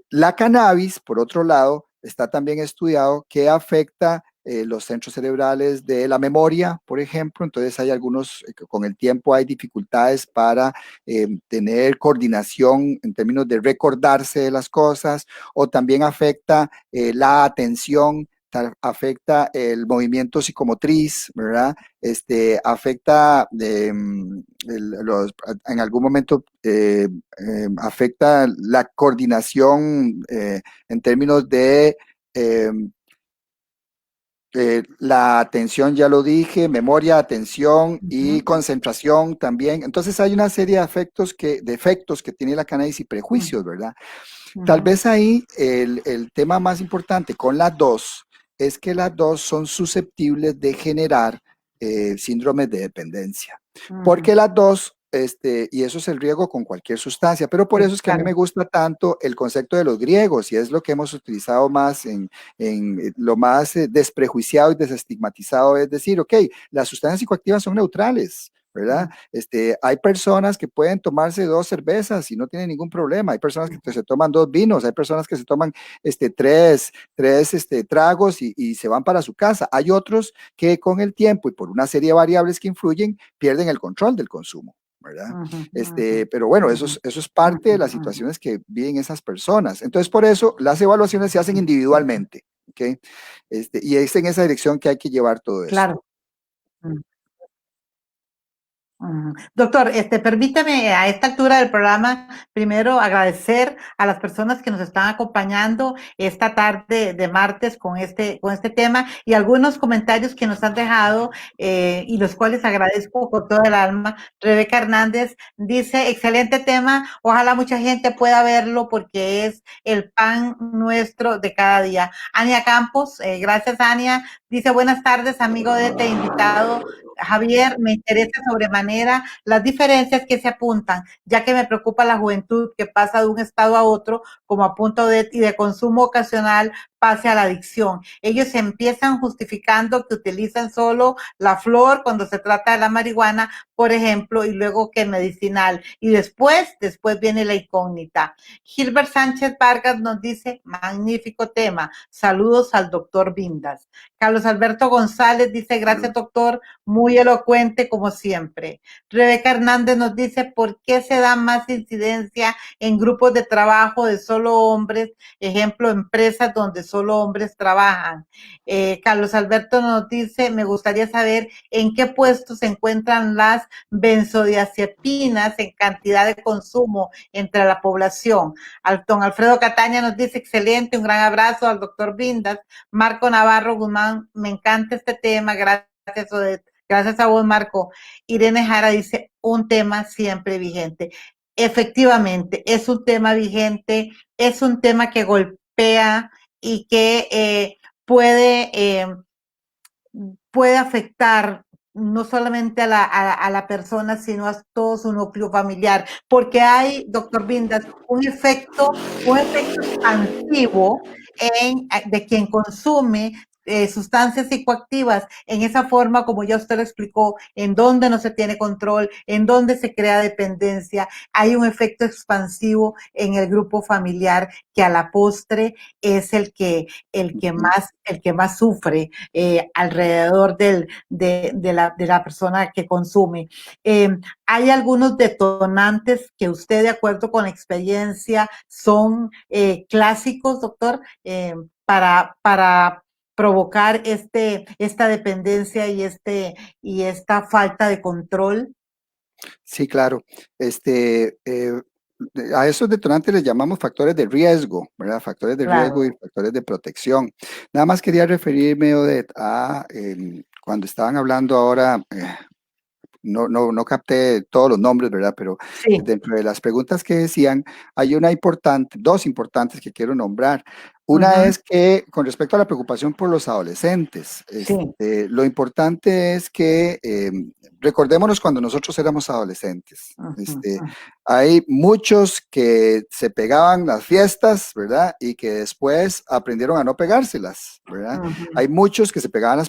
La cannabis, por otro lado, está también estudiado que afecta los centros cerebrales de la memoria, por ejemplo. Entonces hay algunos, con el tiempo hay dificultades para tener coordinación en términos de recordarse de las cosas, o también afecta la atención, afecta el movimiento psicomotriz, ¿verdad? Afecta en algún momento afecta la coordinación en términos de eh, la atención, ya lo dije, memoria, atención y Ujú, concentración también. Entonces hay una serie de efectos que tiene la cannabis y ujú, prejuicios, ¿verdad? Tal ujú, vez ahí el tema más importante con las dos es que las dos son susceptibles de generar síndromes de dependencia. ujú. Porque las dos, y eso es el riesgo con cualquier sustancia, pero por Sí, eso es que a mí me claro. gusta tanto el concepto de los griegos y es lo que hemos utilizado más en lo más desprejuiciado y desestigmatizado, es decir, ok, las sustancias psicoactivas son neutrales. ¿Verdad? Ujú, Hay personas que pueden tomarse 2 cervezas y no tienen ningún problema. Hay personas que se toman 2 vinos, hay personas que se toman tres tragos y se van para su casa. Hay otros que con el tiempo y por una serie de variables que influyen, pierden el control del consumo. ¿Verdad? ujú, ujú, Pero bueno, ujú, eso es parte ujú, de las ujú. situaciones que viven esas personas. Entonces, por eso las evaluaciones se hacen individualmente. ¿Ok? Y es en esa dirección que hay que llevar todo esto. Claro. Doctor, permítame a esta altura del programa primero agradecer a las personas que nos están acompañando esta tarde de martes con este tema y algunos comentarios que nos han dejado y los cuales agradezco con todo el alma. Rebeca Hernández dice, excelente tema, ojalá mucha gente pueda verlo porque es el pan nuestro de cada día. Ania Campos, gracias Ania, dice, buenas tardes, amigo de este invitado. Javier, me interesa sobremanera las diferencias que se apuntan, ya que me preocupa la juventud que pasa de un estado a otro como a punto de consumo ocasional pase a la adicción. Ellos empiezan justificando que utilizan solo la flor cuando se trata de la marihuana, por ejemplo, y luego que medicinal. Y después viene la incógnita. Gilbert Sánchez Vargas nos dice, magnífico tema. Saludos al doctor Vindas. Carlos Alberto González dice, gracias doctor, muy elocuente como siempre. Rebeca Hernández nos dice, ¿por qué se da más incidencia en grupos de trabajo de solo hombres? Ejemplo, empresas donde solo hombres trabajan. Carlos Alberto nos dice, me gustaría saber en qué puestos se encuentran las benzodiazepinas en cantidad de consumo entre la población. Don Alfredo Cataña nos dice, excelente, un gran abrazo al doctor Vindas. Marco Navarro Guzmán, me encanta este tema, gracias Odette. Gracias a vos, Marco. Irene Jara dice, un tema siempre vigente. Efectivamente, es un tema vigente, es un tema que golpea y que puede afectar no solamente a la persona, sino a todo su núcleo familiar, porque hay, doctor Vindas, un efecto expansivo de quien consume sustancias psicoactivas en esa forma, como ya usted lo explicó, en donde no se tiene control, en donde se crea dependencia, hay un efecto expansivo en el grupo familiar que a la postre es el que más sufre alrededor de la persona que consume. Hay algunos detonantes que usted, de acuerdo con la experiencia, son clásicos, doctor, para provocar esta dependencia y esta falta de control. Sí, claro. A esos detonantes les llamamos factores de riesgo, ¿verdad? Factores de riesgo Claro. y factores de protección. Nada más quería referirme, Odette, cuando estaban hablando ahora, no capté todos los nombres, ¿verdad? Pero Sí. dentro de las preguntas que decían, hay dos importantes que quiero nombrar. Una es que con respecto a la preocupación por los adolescentes, Sí. lo importante es que recordémonos cuando nosotros éramos adolescentes. Hay muchos que se pegaban las fiestas, ¿verdad? Y que después aprendieron a no pegárselas, ¿verdad? Hay muchos que se pegaban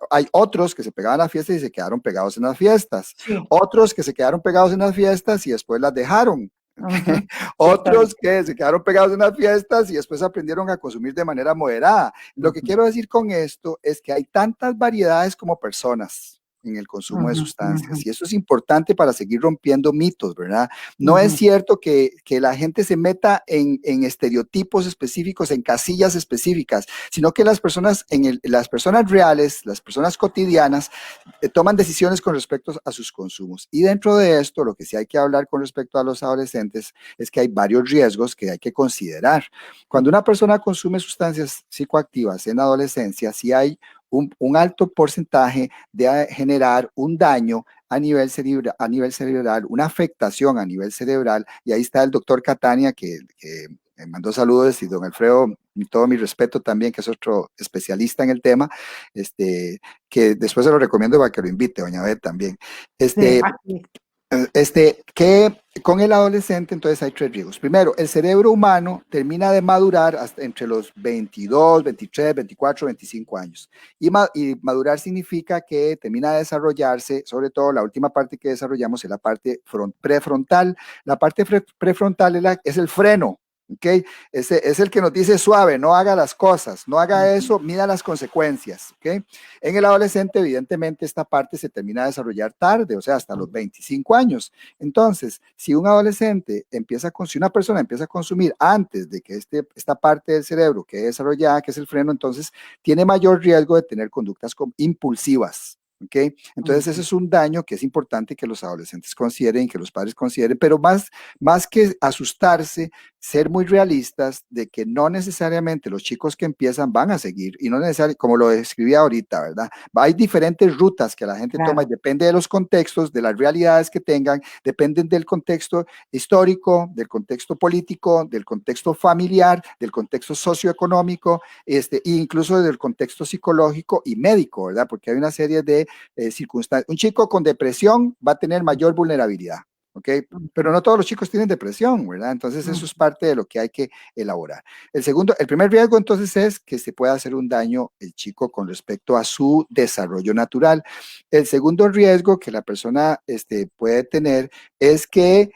hay otros que se pegaban las fiestas y se quedaron pegados en las fiestas. Sí. Otros que se quedaron pegados en las fiestas y después las dejaron. Ciertamente. Otros que se quedaron pegados en las fiestas y después aprendieron a consumir de manera moderada. Lo que quiero decir con esto es que hay tantas variedades como personas en el consumo de sustancias y eso es importante para seguir rompiendo mitos, ¿verdad? No es cierto que la gente se meta en estereotipos específicos, en casillas específicas, sino que las personas, las personas reales, las personas cotidianas, toman decisiones con respecto a sus consumos. Y dentro de esto, lo que sí hay que hablar con respecto a los adolescentes es que hay varios riesgos que hay que considerar. Cuando una persona consume sustancias psicoactivas en adolescencia, sí hay un alto porcentaje de generar un daño a nivel cerebral, una afectación a nivel cerebral. Y ahí está el doctor Catania, que me mandó saludos, y don Alfredo, todo mi respeto también, que es otro especialista en el tema, que después se lo recomiendo para que lo invite, doña Beth también. Sí, Que con el adolescente entonces hay tres riesgos. Primero, el cerebro humano termina de madurar hasta entre los 22, 23, 24, 25 años. Y madurar significa que termina de desarrollarse, sobre todo la última parte que desarrollamos es la parte prefrontal. La parte prefrontal es el freno. ¿Ok? Ese es el que nos dice suave, no haga las cosas, no haga eso, mida las consecuencias. ¿Ok? En el adolescente, evidentemente, esta parte se termina de desarrollar tarde, o sea, hasta los 25 años. Entonces, si un adolescente si una persona empieza a consumir antes de que esta parte del cerebro quede desarrollada, que es el freno, entonces tiene mayor riesgo de tener conductas impulsivas. ¿Okay? Entonces, ese es un daño que es importante que los adolescentes consideren, que los padres consideren, pero más que asustarse, ser muy realistas de que no necesariamente los chicos que empiezan van a seguir, y no necesariamente, como lo describí ahorita, ¿verdad? Hay diferentes rutas que la gente toma y depende de los contextos, de las realidades que tengan, dependen del contexto histórico, del contexto político, del contexto familiar, del contexto socioeconómico, e incluso del contexto psicológico y médico, ¿verdad? Porque hay una serie de circunstancias. Un chico con depresión va a tener mayor vulnerabilidad. ¿Ok? Pero no todos los chicos tienen depresión, ¿verdad? Entonces eso es parte de lo que hay que elaborar. El primer riesgo entonces es que se pueda hacer un daño el chico con respecto a su desarrollo natural. El segundo riesgo que la persona puede tener es que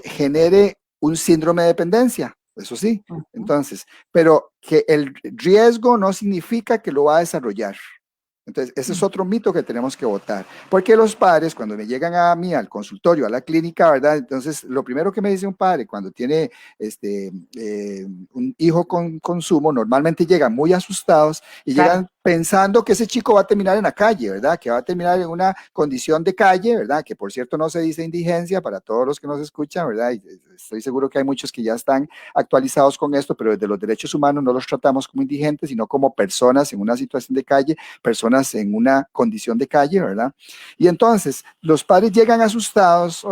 genere un síndrome de dependencia. Eso sí, entonces, pero que el riesgo no significa que lo va a desarrollar. Entonces, ese es otro mito que tenemos que votar, porque los padres, cuando me llegan a mí al consultorio, a la clínica, ¿verdad? Entonces, lo primero que me dice un padre cuando tiene un hijo con consumo, normalmente llegan muy asustados y llegan pensando que ese chico va a terminar en la calle, ¿verdad? Que va a terminar en una condición de calle, ¿verdad? Que por cierto no se dice indigencia para todos los que nos escuchan, ¿verdad? Y estoy seguro que hay muchos que ya están actualizados con esto, pero desde los derechos humanos no los tratamos como indigentes, sino como personas en una situación de calle, personas en una condición de calle, ¿verdad? Y entonces los padres llegan asustados,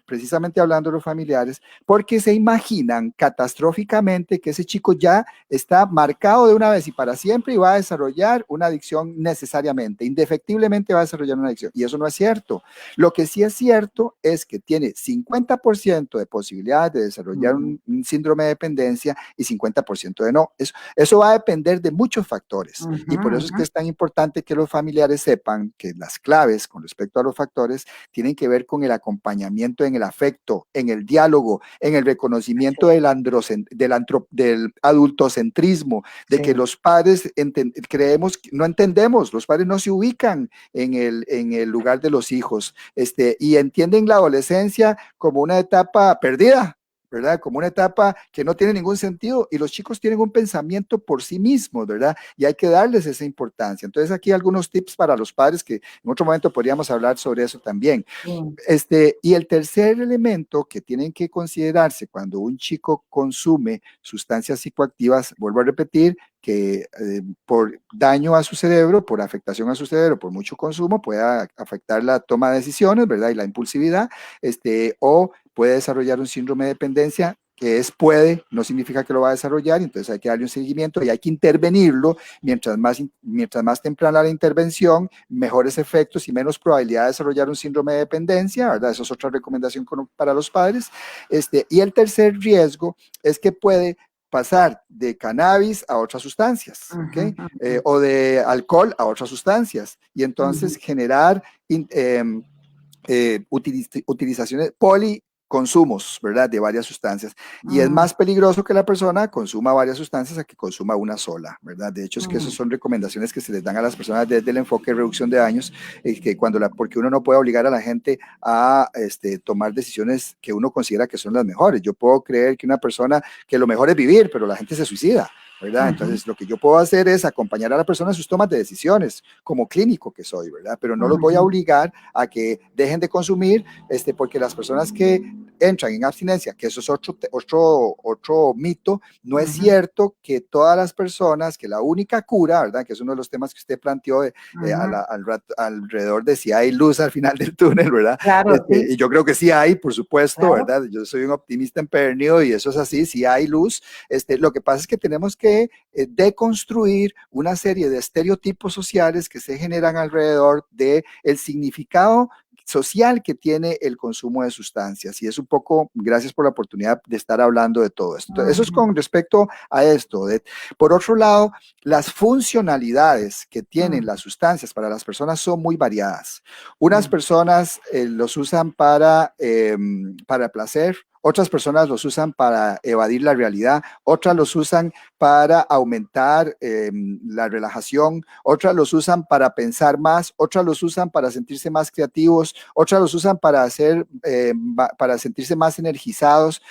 precisamente hablando de los familiares, porque se imaginan catastróficamente que ese chico ya está marcado de una vez y para siempre y va a desarrollar una adicción necesariamente, indefectiblemente va a desarrollar una adicción. Y eso no es cierto. Lo que sí es cierto es que tiene 50% de posibilidades de desarrollar un síndrome de dependencia y 50% de no. Eso va a depender de muchos factores. Y por eso es que es tan importante que los familiares sepan que las claves con respecto a los factores tienen que ver con el acompañamiento en el afecto, en el diálogo, en el reconocimiento del adultocentrismo, de que los padres no entendemos, los padres no se ubican en el lugar de los hijos, y entienden la adolescencia como una etapa perdida, ¿verdad? Como una etapa que no tiene ningún sentido y los chicos tienen un pensamiento por sí mismos, ¿verdad? Y hay que darles esa importancia. Entonces aquí algunos tips para los padres que en otro momento podríamos hablar sobre eso también. Y el tercer elemento que tienen que considerarse cuando un chico consume sustancias psicoactivas, vuelvo a repetir, que por daño a su cerebro, por afectación a su cerebro, por mucho consumo, pueda afectar la toma de decisiones, ¿verdad? Y la impulsividad, o puede desarrollar un síndrome de dependencia que es puede, no significa que lo va a desarrollar, entonces hay que darle un seguimiento y hay que intervenirlo. Mientras más temprana la intervención, mejores efectos y menos probabilidad de desarrollar un síndrome de dependencia, ¿verdad? Esa es otra recomendación para los padres. Y el tercer riesgo es que puede pasar de cannabis a otras sustancias, ¿okay? O de alcohol a otras sustancias, y entonces generar utilizaciones policonsumos, ¿verdad? De varias sustancias. Y es más peligroso que la persona consuma varias sustancias a que consuma una sola, ¿verdad? De hecho, es que esas son recomendaciones que se les dan a las personas desde el enfoque de reducción de daños, que porque uno no puede obligar a la gente a tomar decisiones que uno considera que son las mejores. Yo puedo creer que una persona, que lo mejor es vivir, pero la gente se suicida, ¿verdad? Entonces, lo que yo puedo hacer es acompañar a la persona en sus tomas de decisiones, como clínico que soy, ¿verdad? Pero no los voy a obligar a que dejen de consumir, porque las personas que entran en abstinencia, que eso es otro mito, no es cierto que todas las personas, que la única cura, ¿verdad? Que es uno de los temas que usted planteó alrededor de si hay luz al final del túnel, ¿verdad? Claro, sí. Y yo creo que sí hay, por supuesto, Claro. ¿verdad? Yo soy un optimista empedernido y eso es así, sí hay luz. Lo que pasa es que tenemos que deconstruir una serie de estereotipos sociales que se generan alrededor del significado social que tiene el consumo de sustancias. Y es un poco, gracias por la oportunidad de estar hablando de todo esto. Entonces, eso es con respecto a esto. Por otro lado, las funcionalidades que tienen las sustancias para las personas son muy variadas. Unas personas los usan para placer, otras personas los usan para evadir la realidad, otras los usan para aumentar la relajación, otras los usan para pensar más, otras los usan para sentirse más creativos, otras los usan para sentirse más energizados,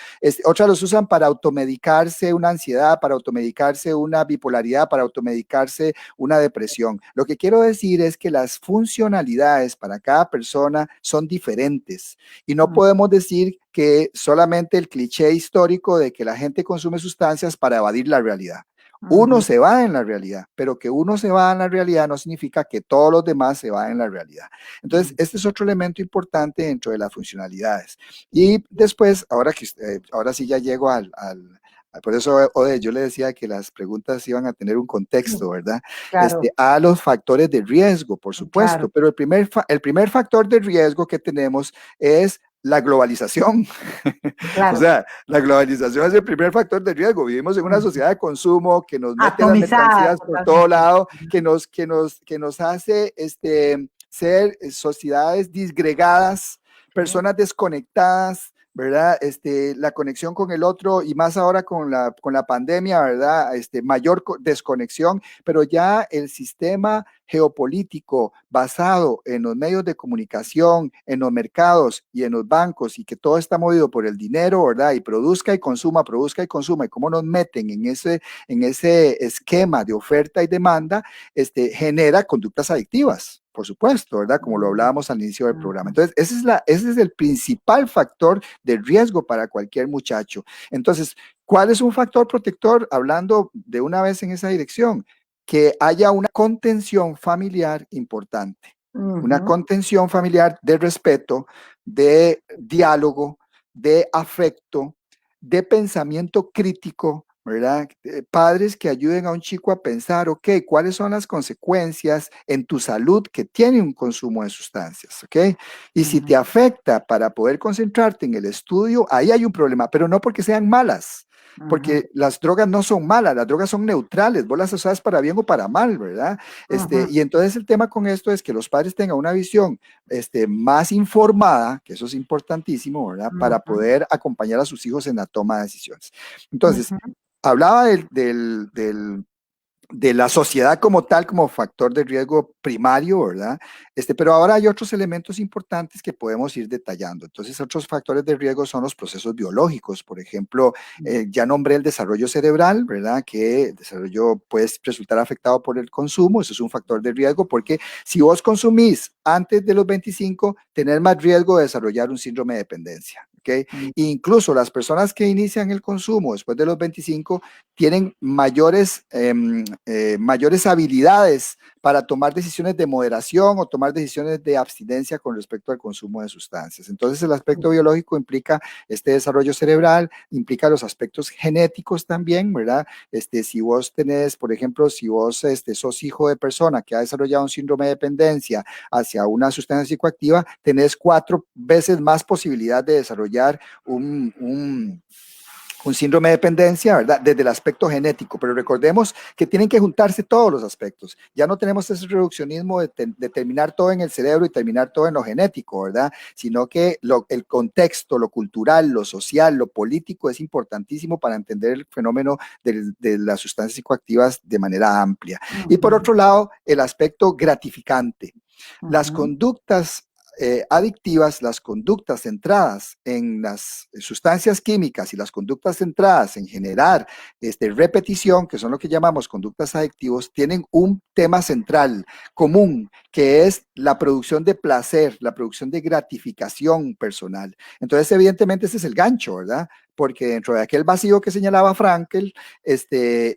otras los usan para automedicarse una ansiedad, para automedicarse una bipolaridad, para automedicarse una depresión. Lo que quiero decir es que las funcionalidades para cada persona son diferentes y no podemos decir que solamente el cliché histórico de que la gente consume sustancias para evadir la realidad. Uno se va en la realidad, pero que uno se va en la realidad no significa que todos los demás se van en la realidad. Entonces, este es otro elemento importante dentro de las funcionalidades. Y después, ahora sí ya llego por eso, Ode, yo le decía que las preguntas iban a tener un contexto, ¿verdad? Claro. A los factores de riesgo, por supuesto, Claro. pero el primer factor de riesgo que tenemos es la globalización. Claro. O sea, la globalización es el primer factor de riesgo. Vivimos en una sociedad de consumo que nos mete las Atomizada mercancías por todo lado, que nos hace ser sociedades disgregadas, personas desconectadas, ¿verdad? La conexión con el otro y más ahora con la pandemia, ¿verdad? Mayor desconexión, pero ya el sistema geopolítico basado en los medios de comunicación, en los mercados y en los bancos, y que todo está movido por el dinero, ¿verdad? Y produzca y consuma, y cómo nos meten en ese esquema de oferta y demanda, genera conductas adictivas, por supuesto, ¿verdad? Como lo hablábamos al inicio del programa. Entonces, ese es el principal factor de riesgo para cualquier muchacho. Entonces, ¿cuál es un factor protector? Hablando de una vez en esa dirección, que haya una contención familiar importante, una contención familiar de respeto, de diálogo, de afecto, de pensamiento crítico, ¿verdad? Padres que ayuden a un chico a pensar, ok, ¿cuáles son las consecuencias en tu salud que tiene un consumo de sustancias? ¿Ok? Y si te afecta para poder concentrarte en el estudio, ahí hay un problema, pero no porque sean malas, porque las drogas no son malas, las drogas son neutrales, vos las usas para bien o para mal, ¿verdad? Y entonces el tema con esto es que los padres tengan una visión más informada, que eso es importantísimo, ¿verdad? Para poder acompañar a sus hijos en la toma de decisiones. Entonces, hablaba de la sociedad como tal, como factor de riesgo primario, ¿verdad? Pero ahora hay otros elementos importantes que podemos ir detallando. Entonces, otros factores de riesgo son los procesos biológicos. Por ejemplo, ya nombré el desarrollo cerebral, ¿verdad? Que el desarrollo puede resultar afectado por el consumo. Eso es un factor de riesgo porque si vos consumís antes de los 25, tenés más riesgo de desarrollar un síndrome de dependencia. ¿Okay? Incluso las personas que inician el consumo después de los 25 tienen mayores habilidades para tomar decisiones de moderación o tomar decisiones de abstinencia con respecto al consumo de sustancias. Entonces, el aspecto biológico implica este desarrollo cerebral, implica los aspectos genéticos también, ¿verdad? Si vos tenés, por ejemplo, si vos sos hijo de persona que ha desarrollado un síndrome de dependencia hacia una sustancia psicoactiva, tenés 4 veces más posibilidad de desarrollar un síndrome de dependencia, ¿verdad? Desde el aspecto genético, pero recordemos que tienen que juntarse todos los aspectos. Ya no tenemos ese reduccionismo de terminar todo en el cerebro y terminar todo en lo genético, ¿verdad? Sino que el contexto, lo cultural, lo social, lo político es importantísimo para entender el fenómeno de las sustancias psicoactivas de manera amplia. Y por otro lado, el aspecto gratificante. Las conductas adictivas, las conductas centradas en las sustancias químicas y las conductas centradas en generar repetición, que son lo que llamamos conductas adictivos, tienen un tema central común, que es la producción de placer, la producción de gratificación personal. Entonces, evidentemente, ese es el gancho, ¿verdad? Porque dentro de aquel vacío que señalaba Frankl,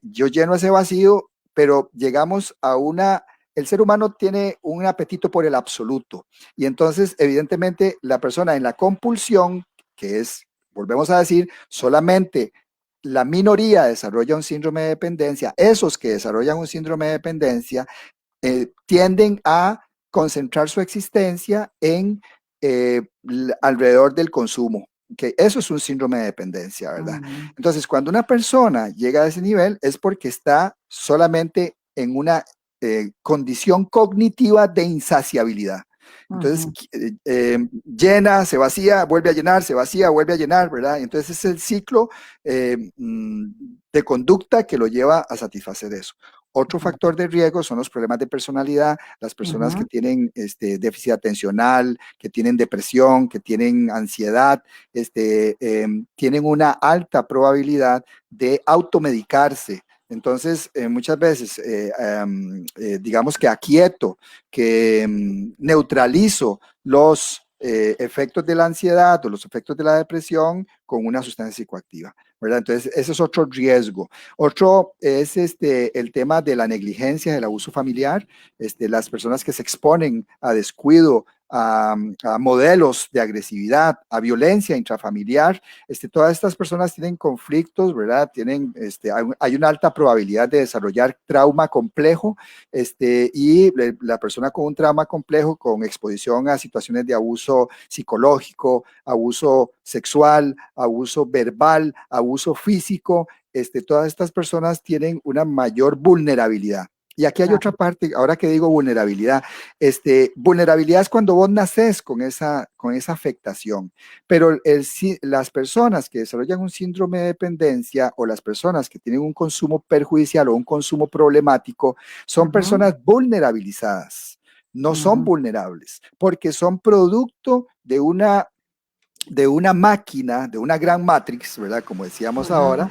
yo lleno ese vacío, pero llegamos a el ser humano tiene un apetito por el absoluto y entonces evidentemente la persona en la compulsión, que es, volvemos a decir, solamente la minoría desarrolla un síndrome de dependencia, esos que desarrollan un síndrome de dependencia tienden a concentrar su existencia en alrededor del consumo. Que eso es un síndrome de dependencia, ¿verdad? Entonces, cuando una persona llega a ese nivel es porque está solamente en una condición cognitiva de insaciabilidad. Entonces, llena, se vacía, vuelve a llenar, se vacía, vuelve a llenar, ¿verdad? Entonces es el ciclo de conducta que lo lleva a satisfacer eso. Otro factor de riesgo son los problemas de personalidad, las personas que tienen déficit atencional, que tienen depresión, que tienen ansiedad, tienen una alta probabilidad de automedicarse. Entonces, muchas veces, digamos que aquieto, que neutralizo los efectos de la ansiedad o los efectos de la depresión con una sustancia psicoactiva, ¿verdad? Entonces, ese es otro riesgo. Otro es el tema de la negligencia, del abuso familiar, las personas que se exponen a descuido, a modelos de agresividad, a intrafamiliar, todas estas personas tienen conflictos, ¿verdad? Hay una alta probabilidad de desarrollar trauma complejo, y la persona con un trauma complejo, con exposición a situaciones de abuso psicológico, abuso sexual, abuso verbal, abuso físico, todas estas personas tienen una mayor vulnerabilidad. Y aquí hay otra parte, ahora que digo vulnerabilidad, vulnerabilidad es cuando vos nacés con esa afectación, pero las personas que desarrollan un síndrome de dependencia o las personas que tienen un consumo perjudicial o un consumo problemático son personas vulnerabilizadas, no son vulnerables, porque son producto de una máquina, de una gran matrix, ¿verdad? Como decíamos ahora,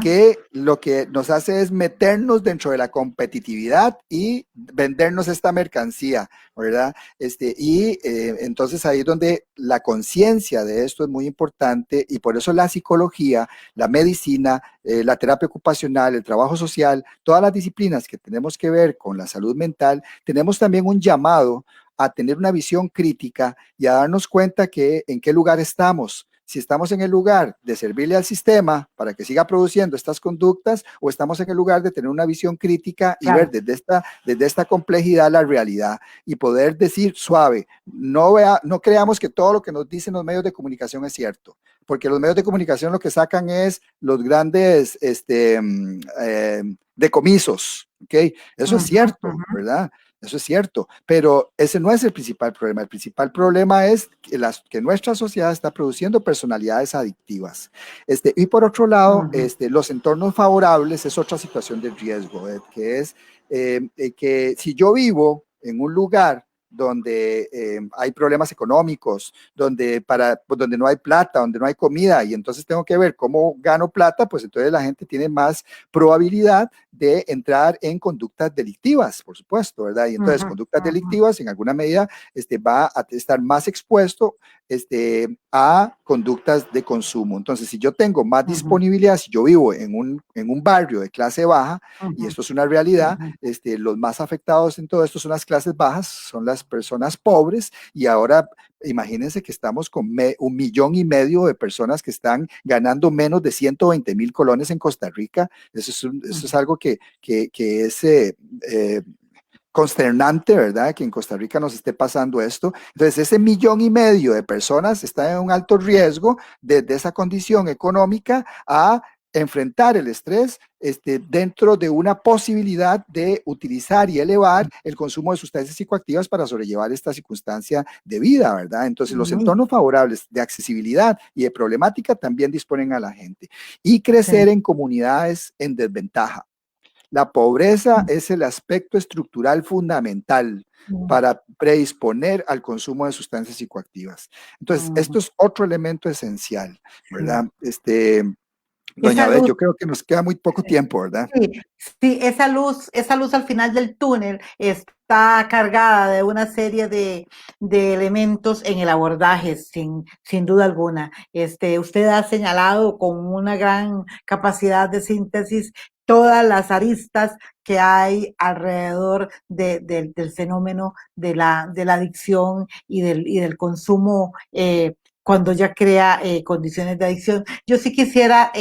que lo que nos hace es meternos dentro de la competitividad y vendernos esta mercancía, ¿verdad? Entonces ahí es donde la conciencia de esto es muy importante y por eso la psicología, la medicina, la terapia ocupacional, el trabajo social, todas las disciplinas que tenemos que ver con la salud mental, tenemos también un llamado a tener una visión crítica y a darnos cuenta que en qué lugar estamos. Si estamos en el lugar de servirle al sistema para que siga produciendo estas conductas o estamos en el lugar de tener una visión crítica y ver desde esta complejidad la realidad y poder decir suave, no creamos que todo lo que nos dicen los medios de comunicación es cierto, porque los medios de comunicación lo que sacan es los grandes decomisos, ¿ok? Eso es cierto, ¿verdad? Eso es cierto, pero ese no es el principal problema. El principal problema es que nuestra sociedad está produciendo personalidades adictivas. Y por otro lado, los entornos favorables es otra situación de riesgo, que es que si yo vivo en un lugar donde hay problemas económicos, donde no hay plata, donde no hay comida, y entonces tengo que ver cómo gano plata, pues entonces la gente tiene más probabilidad de entrar en conductas delictivas, por supuesto, ¿verdad? Y entonces conductas delictivas en alguna medida va a estar más expuesto a conductas de consumo. Entonces, si yo tengo más disponibilidad, si yo vivo en un barrio de clase baja, y esto es una realidad, los más afectados en todo esto son las clases bajas, son las personas pobres, y ahora imagínense que estamos con 1,5 millones de personas que están ganando menos de 120,000 colones en Costa Rica. Eso es algo que es consternante, ¿verdad? Que en Costa Rica nos esté pasando esto. Entonces, ese 1,5 millones de personas están en un alto riesgo desde esa condición económica a enfrentar el estrés dentro de una posibilidad de utilizar y elevar el consumo de sustancias psicoactivas para sobrellevar esta circunstancia de vida, ¿verdad? Entonces, los entornos favorables de accesibilidad y de problemática también disponen a la gente. Y crecer en comunidades en desventaja. La pobreza es el aspecto estructural fundamental para predisponer al consumo de sustancias psicoactivas. Entonces, esto es otro elemento esencial, ¿verdad? Doña Beth, yo creo que nos queda muy poco tiempo, ¿verdad? Sí, esa luz al final del túnel está cargada de una serie de elementos en el abordaje, sin duda alguna. Usted ha señalado con una gran capacidad de síntesis todas las aristas que hay alrededor del fenómeno de la adicción y del consumo cuando ya crea condiciones de adicción. Yo sí quisiera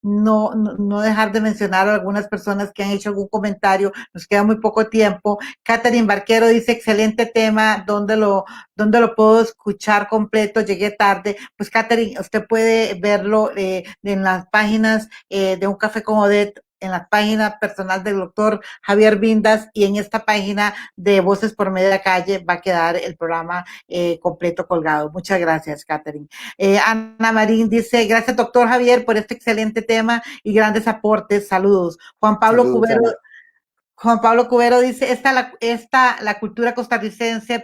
no dejar de mencionar a algunas personas que han hecho algún comentario. Nos queda muy poco tiempo. Catherine Barquero dice, excelente tema, ¿dónde lo puedo escuchar completo? Llegué tarde. Pues Catherine, usted puede verlo en las páginas de Un Café con Odette, en la página personal del doctor Javier Vindas, y en esta página de Voces por Media Calle va a quedar el programa completo colgado. Muchas gracias, Catherine. Ana Marín dice, gracias, doctor Javier, por este excelente tema y grandes aportes. Saludos. Saludos, Ana. Juan Pablo Cubero dice, está la cultura costarricense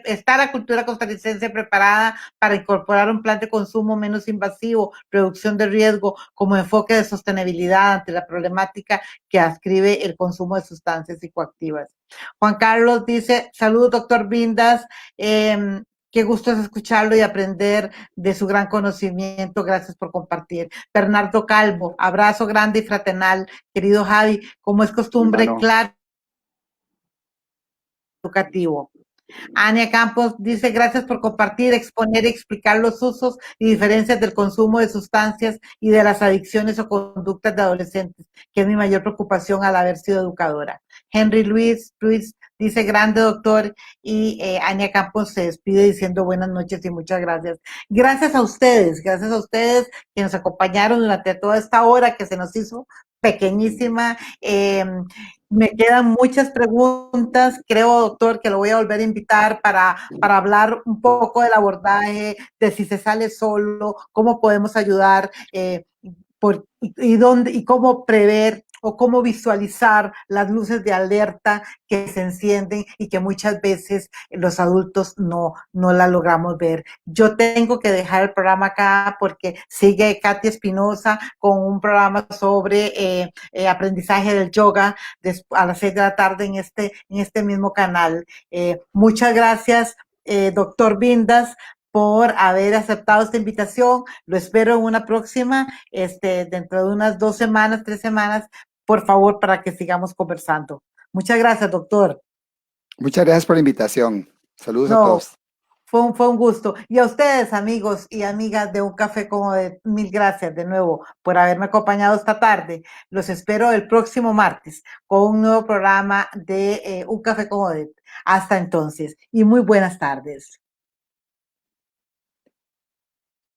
preparada para incorporar un plan de consumo menos invasivo, reducción de riesgo, como enfoque de sostenibilidad ante la problemática que ascribe el consumo de sustancias psicoactivas. Juan Carlos dice, saludos, doctor Vindas, qué gusto es escucharlo y aprender de su gran conocimiento. Gracias por compartir. Bernardo Calvo, abrazo grande y fraternal. Querido Javi, como es costumbre, claro, educativo. Ania Campos dice, gracias por compartir, exponer y explicar los usos y diferencias del consumo de sustancias y de las adicciones o conductas de adolescentes, que es mi mayor preocupación al haber sido educadora. Henry Luis dice, grande doctor, y Ania Campos se despide diciendo buenas noches y muchas gracias. Gracias a ustedes que nos acompañaron durante toda esta hora que se nos hizo pequeñísima. Me quedan muchas preguntas. Creo, doctor, que lo voy a volver a invitar para hablar un poco del abordaje, de si se sale solo, cómo podemos ayudar y cómo prever o cómo visualizar las luces de alerta que se encienden y que muchas veces los adultos no la logramos ver. Yo tengo que dejar el programa acá porque sigue Katy Espinosa con un programa sobre aprendizaje del yoga a las 6 de la tarde en este mismo canal. Muchas gracias, doctor Vindas, por haber aceptado esta invitación. Lo espero en una próxima, dentro de unas 2 semanas, 3 semanas, por favor, para que sigamos conversando. Muchas gracias, doctor. Muchas gracias por la invitación. Saludos a todos. Fue un gusto. Y a ustedes, amigos y amigas de Un Café con Odette, mil gracias de nuevo por haberme acompañado esta tarde. Los espero el próximo martes con un nuevo programa de Un Café con Odette. Hasta entonces y muy buenas tardes.